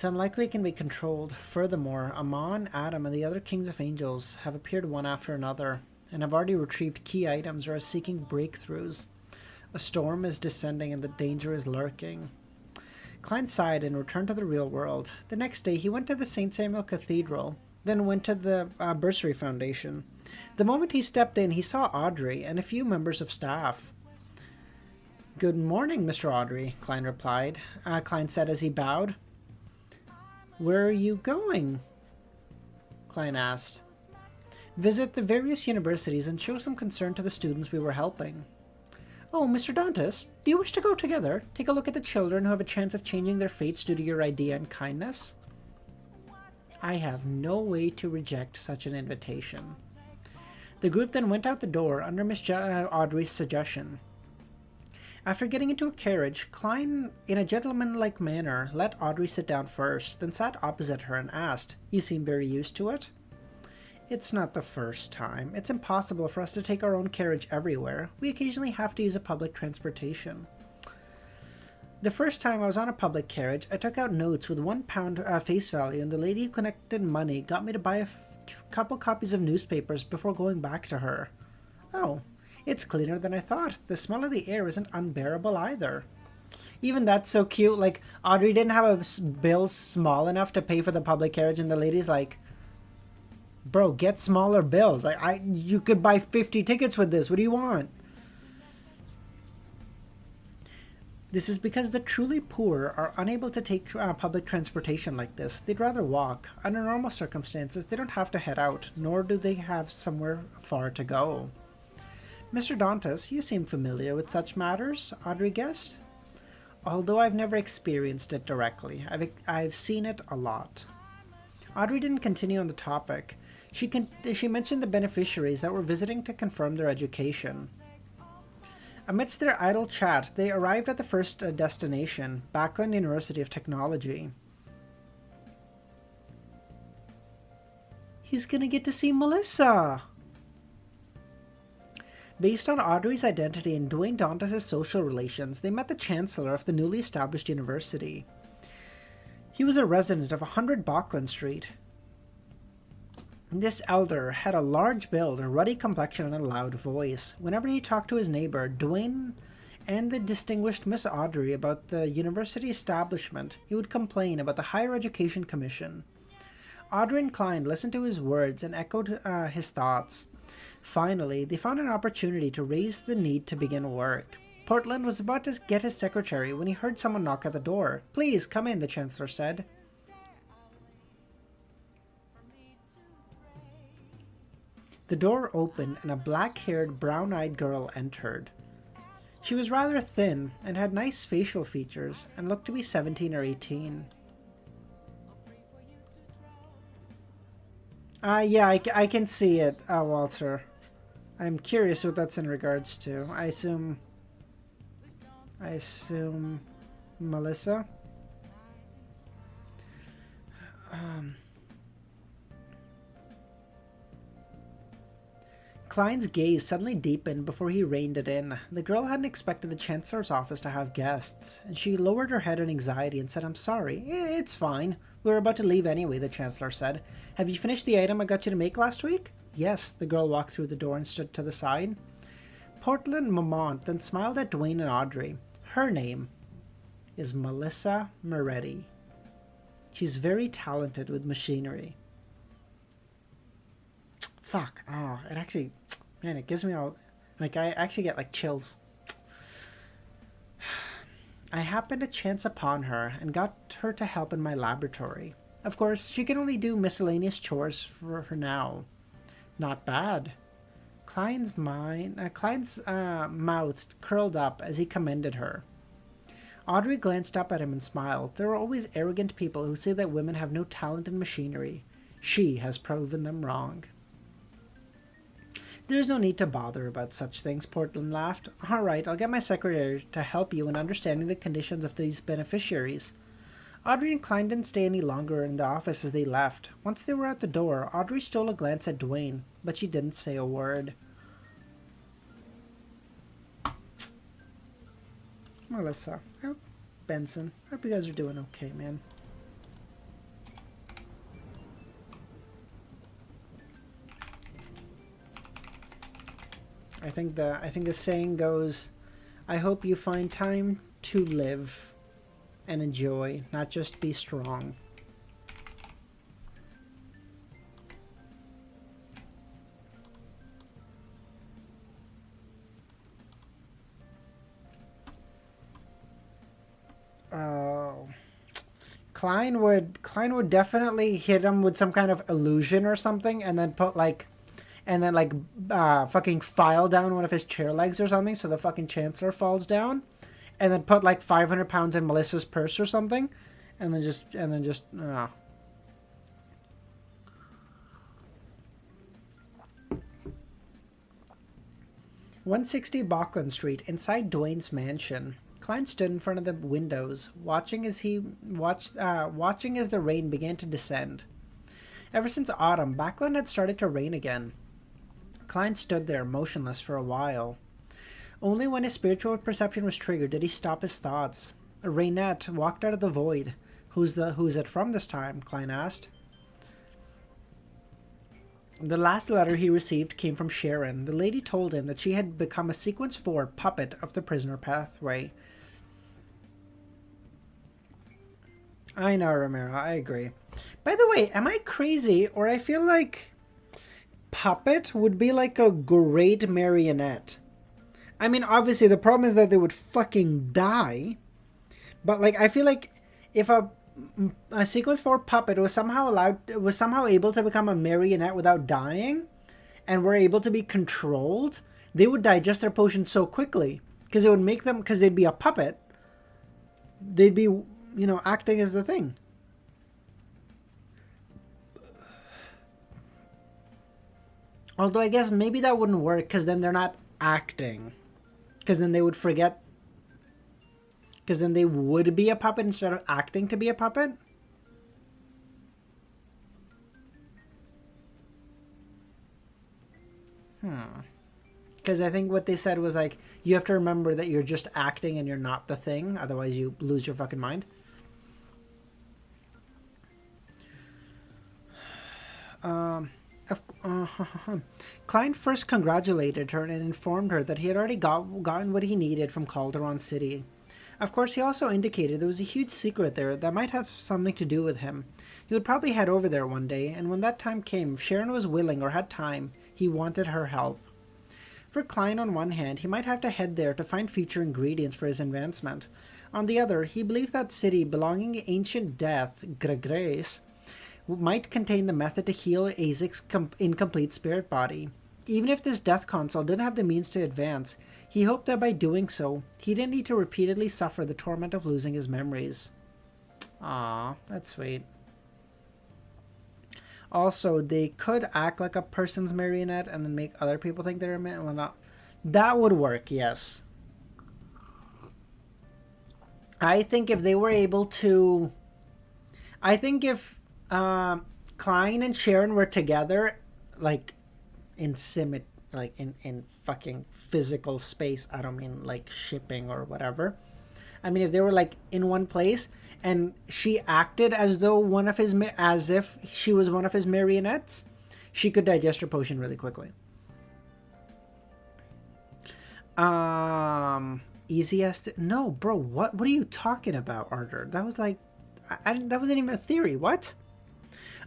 unlikely it can be controlled. Furthermore, Amon, Adam, and the other kings of angels have appeared one after another, and have already retrieved key items or are seeking breakthroughs. A storm is descending and the danger is lurking. Klein sighed and returned to the real world. The next day, he went to the St. Samuel Cathedral, then went to the Bursary Foundation. The moment he stepped in, he saw Audrey and a few members of staff. "Good morning, Mr. Audrey," Klein replied. Klein said as he bowed. "Where are you going?" Klein asked. "Visit the various universities and show some concern to the students we were helping." "Oh, Mr. Dantas, do you wish to go together? Take a look at the children who have a chance of changing their fates due to your idea and kindness?" I have no way to reject such an invitation. The group then went out the door under Miss Audrey's suggestion. After getting into a carriage, Klein, in a gentlemanlike manner, let Audrey sit down first, then sat opposite her and asked, "You seem very used to it?" "It's not the first time. It's impossible for us to take our own carriage everywhere. We occasionally have to use a public transportation." "The first time I was on a public carriage, I took out notes with £1 face value, and the lady who collected money got me to buy a couple copies of newspapers before going back to her." "Oh, it's cleaner than I thought. The smell of the air isn't unbearable either." Even that's so cute. Like, Audrey didn't have a bill small enough to pay for the public carriage, and the lady's like, "Bro, get smaller bills. Like, you could buy 50 tickets with this. What do you want?" This is because the truly poor are unable to take public transportation like this. They'd rather walk. Under normal circumstances, they don't have to head out, nor do they have somewhere far to go. "Mr. Dantas, you seem familiar with such matters," Audrey guessed. "Although I've never experienced it directly, I've seen it a lot." Audrey didn't continue on the topic. She mentioned the beneficiaries that were visiting to confirm their education. Amidst their idle chat, they arrived at the first destination, Backland University of Technology. "He's gonna get to see Melissa!" Based on Audrey's identity and Dwayne Dantas' social relations, they met the chancellor of the newly established university. He was a resident of 100 Bachland Street. This elder had a large build, a ruddy complexion, and a loud voice. Whenever he talked to his neighbor, Dwayne, and the distinguished Miss Audrey about the university establishment, he would complain about the Higher Education Commission. Audrey and Klein listened to his words and echoed his thoughts. Finally, they found an opportunity to raise the need to begin work. Portland was about to get his secretary when he heard someone knock at the door. "Please, come in," the chancellor said. The door opened and a black-haired, brown-eyed girl entered. She was rather thin and had nice facial features and looked to be 17 or 18. Yeah, I can see it, Walter. I'm curious what that's in regards to. I assume Melissa? Klein's gaze suddenly deepened before he reined it in. The girl hadn't expected the chancellor's office to have guests, and she lowered her head in anxiety and said, "I'm sorry. It's fine. We were about to leave anyway," the chancellor said. "Have you finished the item I got you to make last week?" "Yes." The girl walked through the door and stood to the side. Portland Mamont then smiled at Dwayne and Audrey. "Her name is Melissa Moretti. She's very talented with machinery." Fuck. Oh, it actually... Man, it gives me all... Like, I actually get, like, chills. "I happened to chance upon her and got her to help in my laboratory. Of course, she can only do miscellaneous chores for her now." "Not bad." Klein's mouth curled up as he commended her. Audrey glanced up at him and smiled. There are always arrogant people who say that women have no talent in machinery. She has proven them wrong. "There's no need to bother about such things," Portland laughed. "All right, I'll get my secretary to help you in understanding the conditions of these beneficiaries." Audrey and Klein didn't stay any longer in the office as they left. Once they were at the door, Audrey stole a glance at Dwayne, but she didn't say a word. Melissa. I hope Benson. I hope you guys are doing okay, man. I think the saying goes, I hope you find time to live and enjoy, not just be strong. Klein would definitely hit him with some kind of illusion or something, and then put like, fucking file down one of his chair legs or something, so the fucking chancellor falls down, and then put like 500 pounds in Melissa's purse or something, and then just 160 Bauckland Street, inside Dwayne's mansion. Klein stood in front of the windows, watching as the rain began to descend. Ever since autumn, Bauckland had started to rain again. Klein stood there, motionless, for a while. Only when his spiritual perception was triggered did he stop his thoughts. Raynette walked out of the void. Who's it from this time? Klein asked. The last letter he received came from Sharon. The lady told him that she had become a Sequence 4 puppet of the prisoner pathway. I know, Romero, I agree. By the way, am I crazy, or I feel like puppet would be like a great marionette? I mean, obviously, the problem is that they would fucking die. But, like, I feel like if a Sequence 4 puppet was somehow able to become a marionette without dying, and were able to be controlled, they would digest their potion so quickly. Because it would make them, because they'd be a puppet, they'd be, acting as the thing. Although I guess maybe that wouldn't work, because then they're not acting. Because then they would forget. Because then they would be a puppet instead of acting to be a puppet. Because I think what they said was like, you have to remember that you're just acting and you're not the thing. Otherwise you lose your fucking mind. Klein first congratulated her and informed her that he had already gotten what he needed from Calderon City. Of course, he also indicated there was a huge secret there that might have something to do with him. He would probably head over there one day, and when that time came, if Sharon was willing or had time, he wanted her help. For Klein, on one hand, he might have to head there to find future ingredients for his advancement. On the other, he believed that city belonging to ancient death, Gregres, might contain the method to heal Azek's incomplete spirit body. Even if this death console didn't have the means to advance, he hoped that by doing so, he didn't need to repeatedly suffer the torment of losing his memories. Aww, that's sweet. Also, they could act like a person's marionette and then make other people think they're a marionette. Well, not. That would work, yes. I think if they were able to... I think if Klein and Sharon were together, like, in fucking physical space. I don't mean, like, shipping or whatever. I mean, if they were, like, in one place... and she acted as if she was one of his marionettes, she could digest her potion really quickly. Easiest? No, bro. What are you talking about, Arthur? That was like, that wasn't even a theory. What?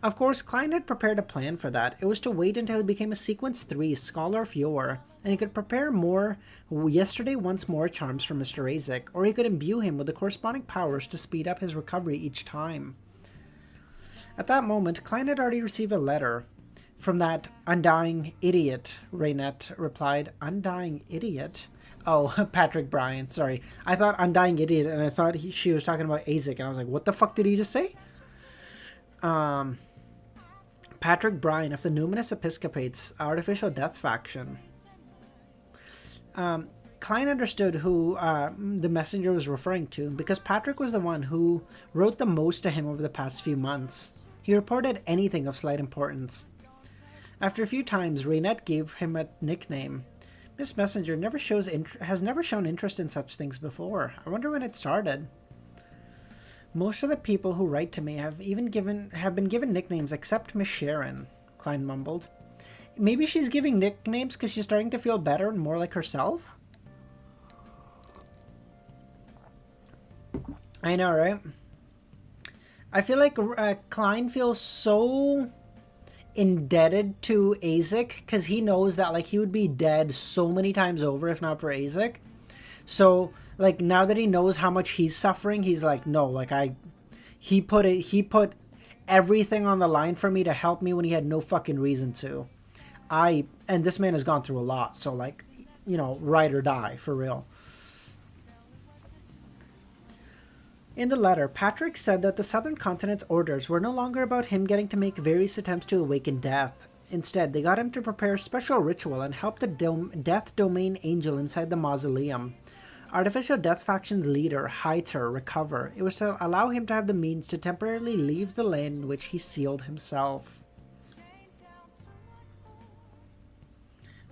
Of course, Klein had prepared a plan for that. It was to wait until he became a Sequence 3 Scholar of Yore, and he could prepare more Yesterday Once More charms for Mr. Azek, or he could imbue him with the corresponding powers to speed up his recovery each time. At that moment, Klein had already received a letter from that undying idiot, Raynette replied. Undying idiot? Oh, Patrick Bryan, sorry. I thought undying idiot, and I thought she was talking about Azek, and I was like, what the fuck did he just say? Patrick Bryan of the Numinous Episcopate's Artificial Death faction. Klein understood who the messenger was referring to because Patrick was the one who wrote the most to him over the past few months. He reported anything of slight importance. After a few times, Raynette gave him a nickname, Miss Messenger has never shown interest in such things before. I wonder when it started. Most of the people who write to me have been given nicknames except Miss Sharon, Klein mumbled. Maybe she's giving nicknames because she's starting to feel better and more like herself? I know, right? I feel like Klein feels so indebted to Azek because he knows that like he would be dead so many times over if not for Azek. So like now that he knows how much he's suffering, he's like, no, like he put everything on the line for me to help me when he had no fucking reason to. And this man has gone through a lot, so like, you know, ride or die for real. In the letter, Patrick said that the Southern Continent's orders were no longer about him getting to make various attempts to awaken death. Instead, they got him to prepare a special ritual and help the Death Domain Angel inside the mausoleum. Artificial Death Faction's leader, Hyter, recover. It was to allow him to have the means to temporarily leave the land in which he sealed himself.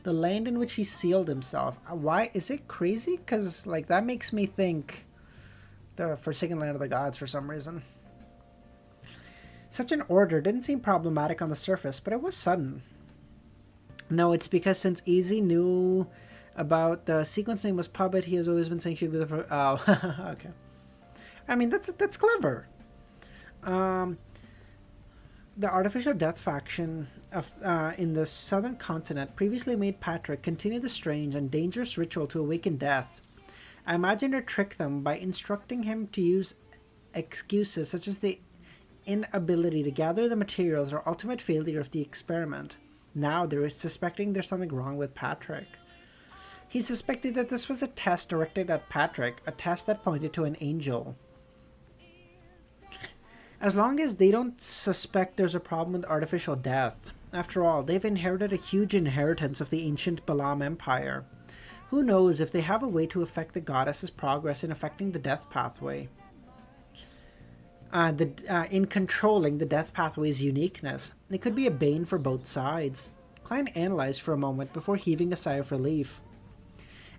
The land in which he sealed himself. Why? Is it crazy? Because, like, that makes me think the Forsaken Land of the Gods for some reason. Such an order didn't seem problematic on the surface, but it was sudden. No, it's because since Easy knew about the sequence name was Puppet, he has always been saying she'd be the... Oh, okay. I mean, that's clever. The Artificial Death Faction in the Southern Continent previously made Patrick continue the strange and dangerous ritual to awaken death. I imagined her trick them by instructing him to use excuses such as the inability to gather the materials or ultimate failure of the experiment. Now they're suspecting there's something wrong with Patrick. He suspected that this was a test directed at Patrick, a test that pointed to an angel. As long as they don't suspect there's a problem with artificial death. After all, they've inherited a huge inheritance of the ancient Balam Empire. Who knows if they have a way to affect the goddess's progress in affecting the death pathway. In controlling the death pathway's uniqueness. It could be a bane for both sides. Klein analyzed for a moment before heaving a sigh of relief.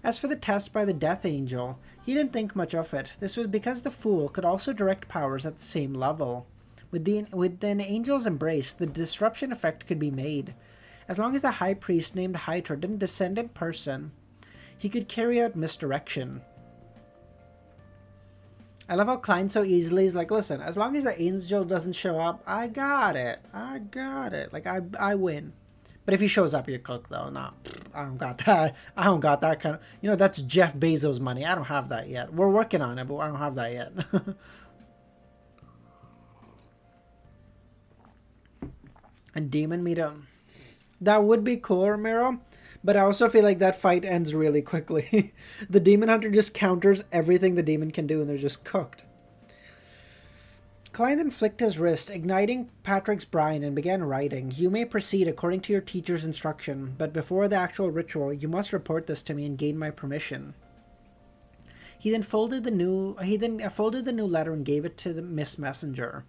As for the test by the Death Angel, he didn't think much of it. This was because the Fool could also direct powers at the same level. With an angel's embrace, the disruption effect could be made. As long as the High Priest named Hydra didn't descend in person, he could carry out misdirection. I love how Klein so easily is like, listen, as long as the angel doesn't show up, I got it. Like, I win. But if he shows up, you're cooked, though. No, I don't got that. I don't got that kind of... You know, that's Jeff Bezos' money. I don't have that yet. We're working on it, but I don't have that yet. And Demon meet him. That would be cool, Ramiro. But I also feel like that fight ends really quickly. The Demon Hunter just counters everything the demon can do, and they're just cooked. Klein then flicked his wrist, igniting Patrick's brain, and began writing. You may proceed according to your teacher's instruction, but before the actual ritual, you must report this to me and gain my permission. He then folded the new letter and gave it to the Miss Messenger.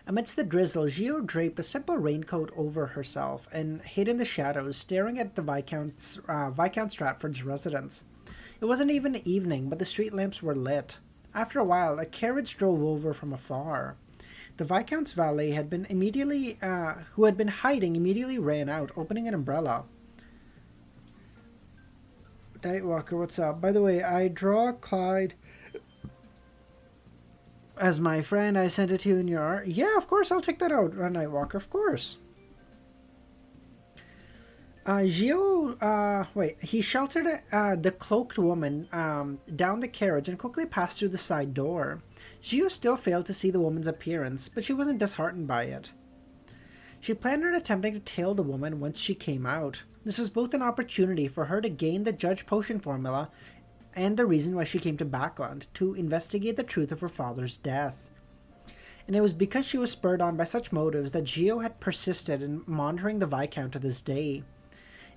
Amidst the drizzle, Gio draped a simple raincoat over herself and hid in the shadows, staring at the Viscount Stratford's residence. It wasn't even evening, but the street lamps were lit. After a while, a carriage drove over from afar. The Viscount's valet who had been hiding, immediately ran out, opening an umbrella. Nightwalker, what's up? By the way, I draw Clyde as my friend. I sent it to you in your art. Yeah, of course, I'll take that out, Nightwalker, of course. Gio, he sheltered the cloaked woman down the carriage and quickly passed through the side door. Gio still failed to see the woman's appearance, but she wasn't disheartened by it. She planned on attempting to tail the woman once she came out. This was both an opportunity for her to gain the Judge Potion formula and the reason why she came to Backland, to investigate the truth of her father's death. And it was because she was spurred on by such motives that Gio had persisted in monitoring the Viscount to this day.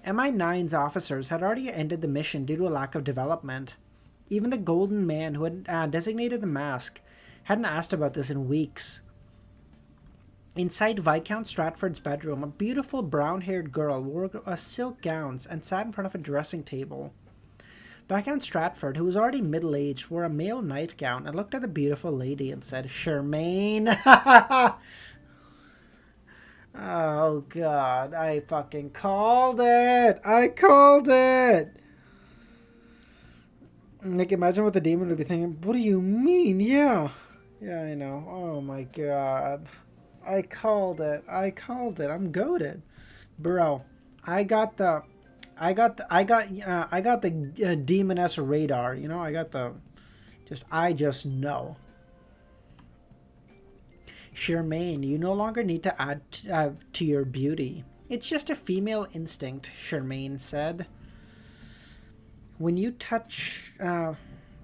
MI9's officers had already ended the mission due to a lack of development. Even the Golden Man who had designated the mask hadn't asked about this in weeks. Inside Viscount Stratford's bedroom, a beautiful brown-haired girl wore silk gowns and sat in front of a dressing table. Viscount Stratford, who was already middle-aged, wore a male nightgown and looked at the beautiful lady and said, "Charmaine." Oh, God. I fucking called it. I called it. Like, imagine what the demon would be thinking. What do you mean? Yeah. Yeah, I know. Oh, my God. I called it. I called it. I'm goated. Bro, I got the demoness radar. You know, I just know. Charmaine, you no longer need to add to your beauty. It's just a female instinct, Charmaine said. When you touch,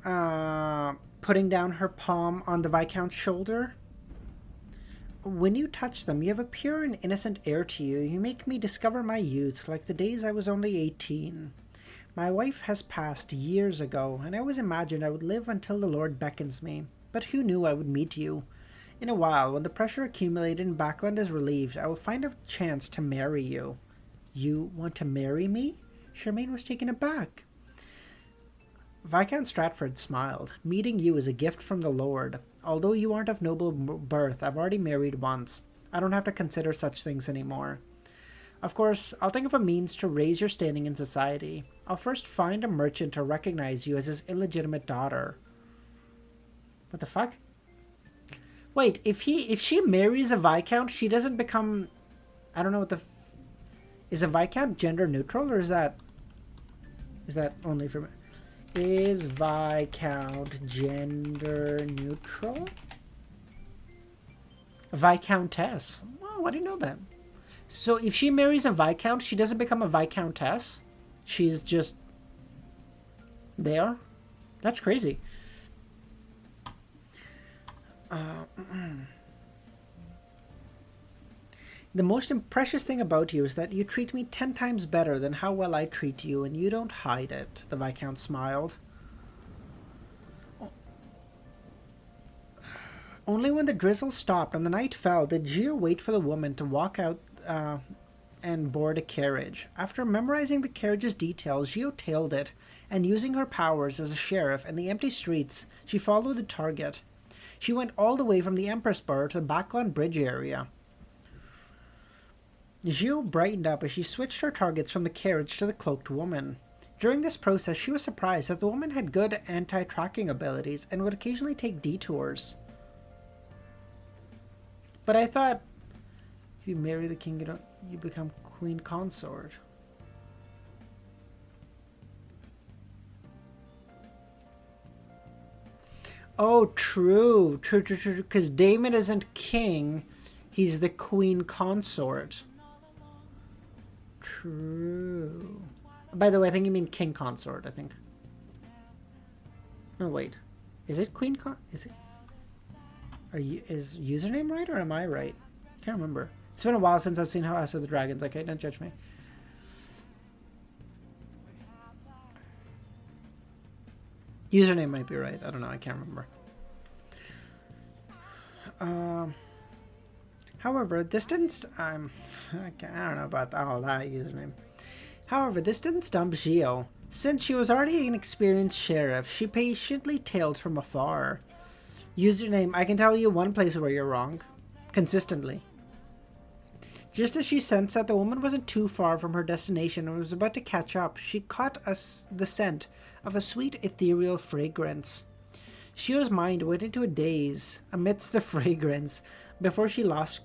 putting down her palm on the Viscount's shoulder, when you touch them, you have a pure and innocent air to you. You make me discover my youth, like the days I was only 18. My wife has passed years ago, and I always imagined I would live until the Lord beckons me. But who knew I would meet you? In a while, when the pressure accumulated in Backland is relieved, I will find a chance to marry you. You want to marry me? Charmaine was taken aback. Viscount Stratford smiled. Meeting you is a gift from the Lord. Although you aren't of noble birth, I've already married once. I don't have to consider such things anymore. Of course, I'll think of a means to raise your standing in society. I'll first find a merchant to recognize you as his illegitimate daughter. What the fuck? Wait, if she marries a Viscount, she doesn't become... I don't know what the... Is a Viscount gender neutral, or is that only for... Is Viscount gender neutral? Viscountess. Oh, I didn't know that. So if she marries a Viscount, she doesn't become a Viscountess? She's just... there? That's crazy. The most precious thing about you is that you treat me 10 times better than how well I treat you, and you don't hide it, the Viscount smiled. Only when the drizzle stopped and the night fell did Gio wait for the woman to walk out and board a carriage. After memorizing the carriage's details, Gio tailed it, and using her powers as a sheriff in the empty streets, she followed the target. She went all the way from the Empress Bar to the Backland Bridge area. Gio brightened up as she switched her targets from the carriage to the cloaked woman. During this process, she was surprised that the woman had good anti-tracking abilities and would occasionally take detours. But I thought, if you marry the king, you become queen consort. Oh, true. True. Because Damon isn't king, he's the queen consort. True. By the way, I think you mean king consort, I think. No, wait. Is it queen is it... Is username right, or am I right? I can't remember. It's been a while since I've seen House of the Dragons. Okay, don't judge me. Username might be right. I don't know. I can't remember. However, this didn't... I don't know about all that username. However, this didn't stump Gio. Since she was already an experienced sheriff, she patiently tailed from afar. Username, I can tell you one place where you're wrong. Consistently. Just as she sensed that the woman wasn't too far from her destination and was about to catch up, she caught the scent of a sweet ethereal fragrance. Gio's mind went into a daze amidst the fragrance before she lost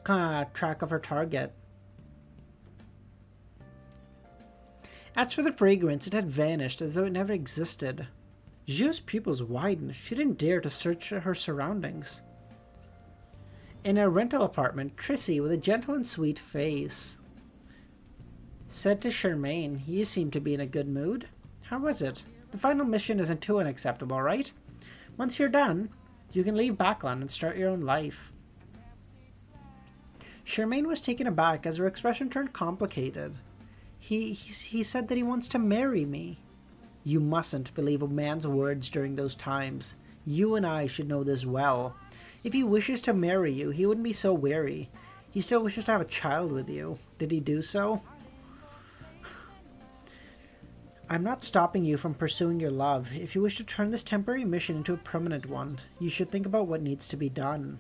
track of her target. As for the fragrance, it had vanished as though it never existed. Gio's pupils widened. She didn't dare to search her surroundings. In a rental apartment, Trissy, with a gentle and sweet face, said to Charmaine, "You seem to be in a good mood. How was it? The final mission isn't too unacceptable, right? Once you're done, you can leave Backland and start your own life." Charmaine was taken aback as her expression turned complicated. He said that he wants to marry me. You mustn't believe a man's words during those times. You and I should know this well. If he wishes to marry you, he wouldn't be so wary. He still wishes to have a child with you. Did he do so? I'm not stopping you from pursuing your love. If you wish to turn this temporary mission into a permanent one, you should think about what needs to be done.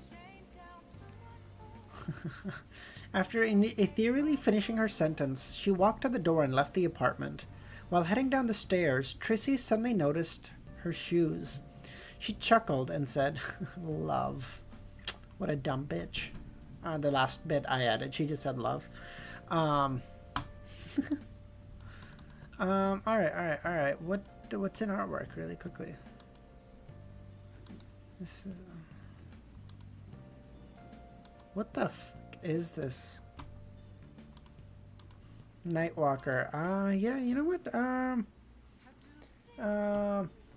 After ethereally finishing her sentence, she walked to the door and left the apartment. While heading down the stairs, Trissy suddenly noticed her shoes. She chuckled and said, love. What a dumb bitch. The last bit I added, she just said love. Alright. What's in artwork really quickly? This is... what the fuck is this? Nightwalker. Yeah, you know what?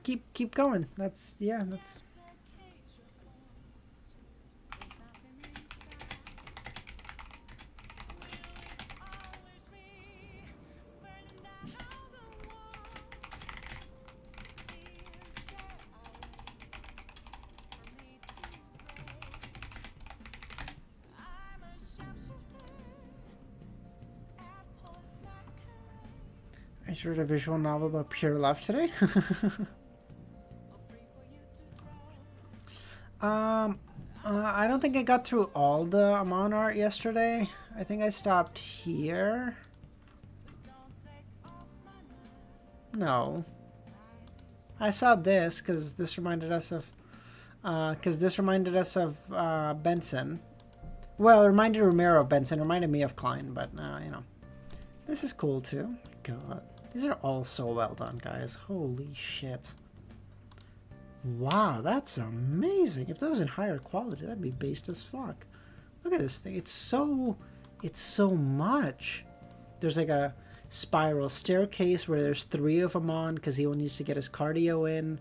Keep going. That's... I just read a visual novel about pure love today. I don't think I got through all the Amon art yesterday. I think I stopped here. No. I saw this because this reminded us of Benson. Well, it reminded Romero of Benson. It reminded me of Klein, but you know. This is cool too. God. These are all so well done, guys. Holy shit. Wow, that's amazing. If that was in higher quality, that'd be based as fuck. Look at this thing. It's so much. There's like a spiral staircase where there's 3 of them on because he needs to get his cardio in.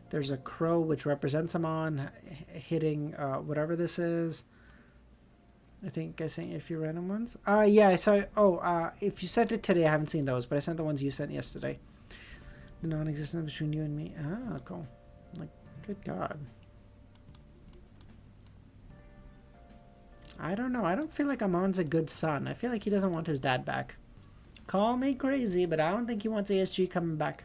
There's a crow which represents him on hitting whatever this is. I think I sent you a few random ones. Yeah, I saw. Oh, if you sent it today, I haven't seen those, but I sent the ones you sent yesterday. The non-existence between you and me. Ah, cool. Like, good God. I don't know. I don't feel like Amon's a good son. I feel like he doesn't want his dad back. Call me crazy, but I don't think he wants ASG coming back.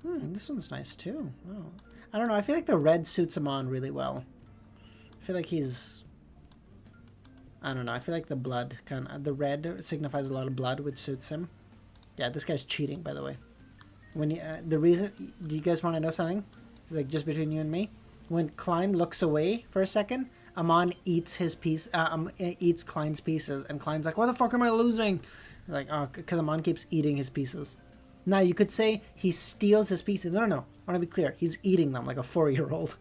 This one's nice too. Wow. I don't know. I feel like the red suits him on really well. I feel like he's... I don't know. I feel like the blood the red signifies a lot of blood, which suits him. Yeah, this guy's cheating, by the way. When you, the reason... Do you guys want to know something? It's like just between you and me. When Klein looks away for a second, Amon eats his piece. Eats Klein's pieces, and Klein's like, "What the fuck am I losing?" Like, oh, because Amon keeps eating his pieces. Now, you could say he steals his pieces. No. I want to be clear. He's eating them like a 4-year-old.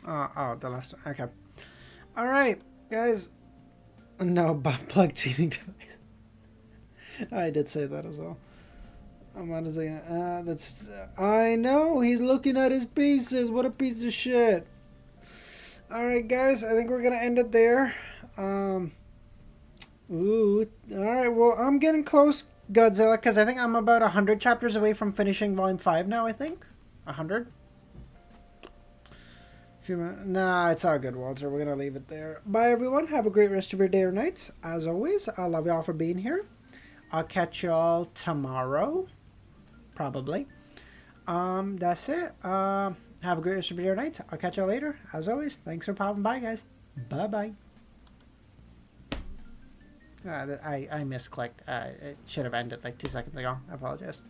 Oh, the last one. Okay. All right, guys. No, plug cheating device. I did say that as well. I'm not saying that's... I know. He's looking at his pieces. What a piece of shit. All right, guys. I think we're going to end it there. Ooh, alright, well, I'm getting close, Godzilla, because I think I'm about 100 chapters away from finishing Volume 5 now, I think. 100? Nah, it's all good, Walter. We're going to leave it there. Bye, everyone. Have a great rest of your day or nights. As always, I love y'all for being here. I'll catch y'all tomorrow. Probably. That's it. Have a great rest of your day or nights. I'll catch y'all later. As always, thanks for popping by, guys. Bye-bye. I misclicked. It should have ended like 2 seconds ago. I apologize.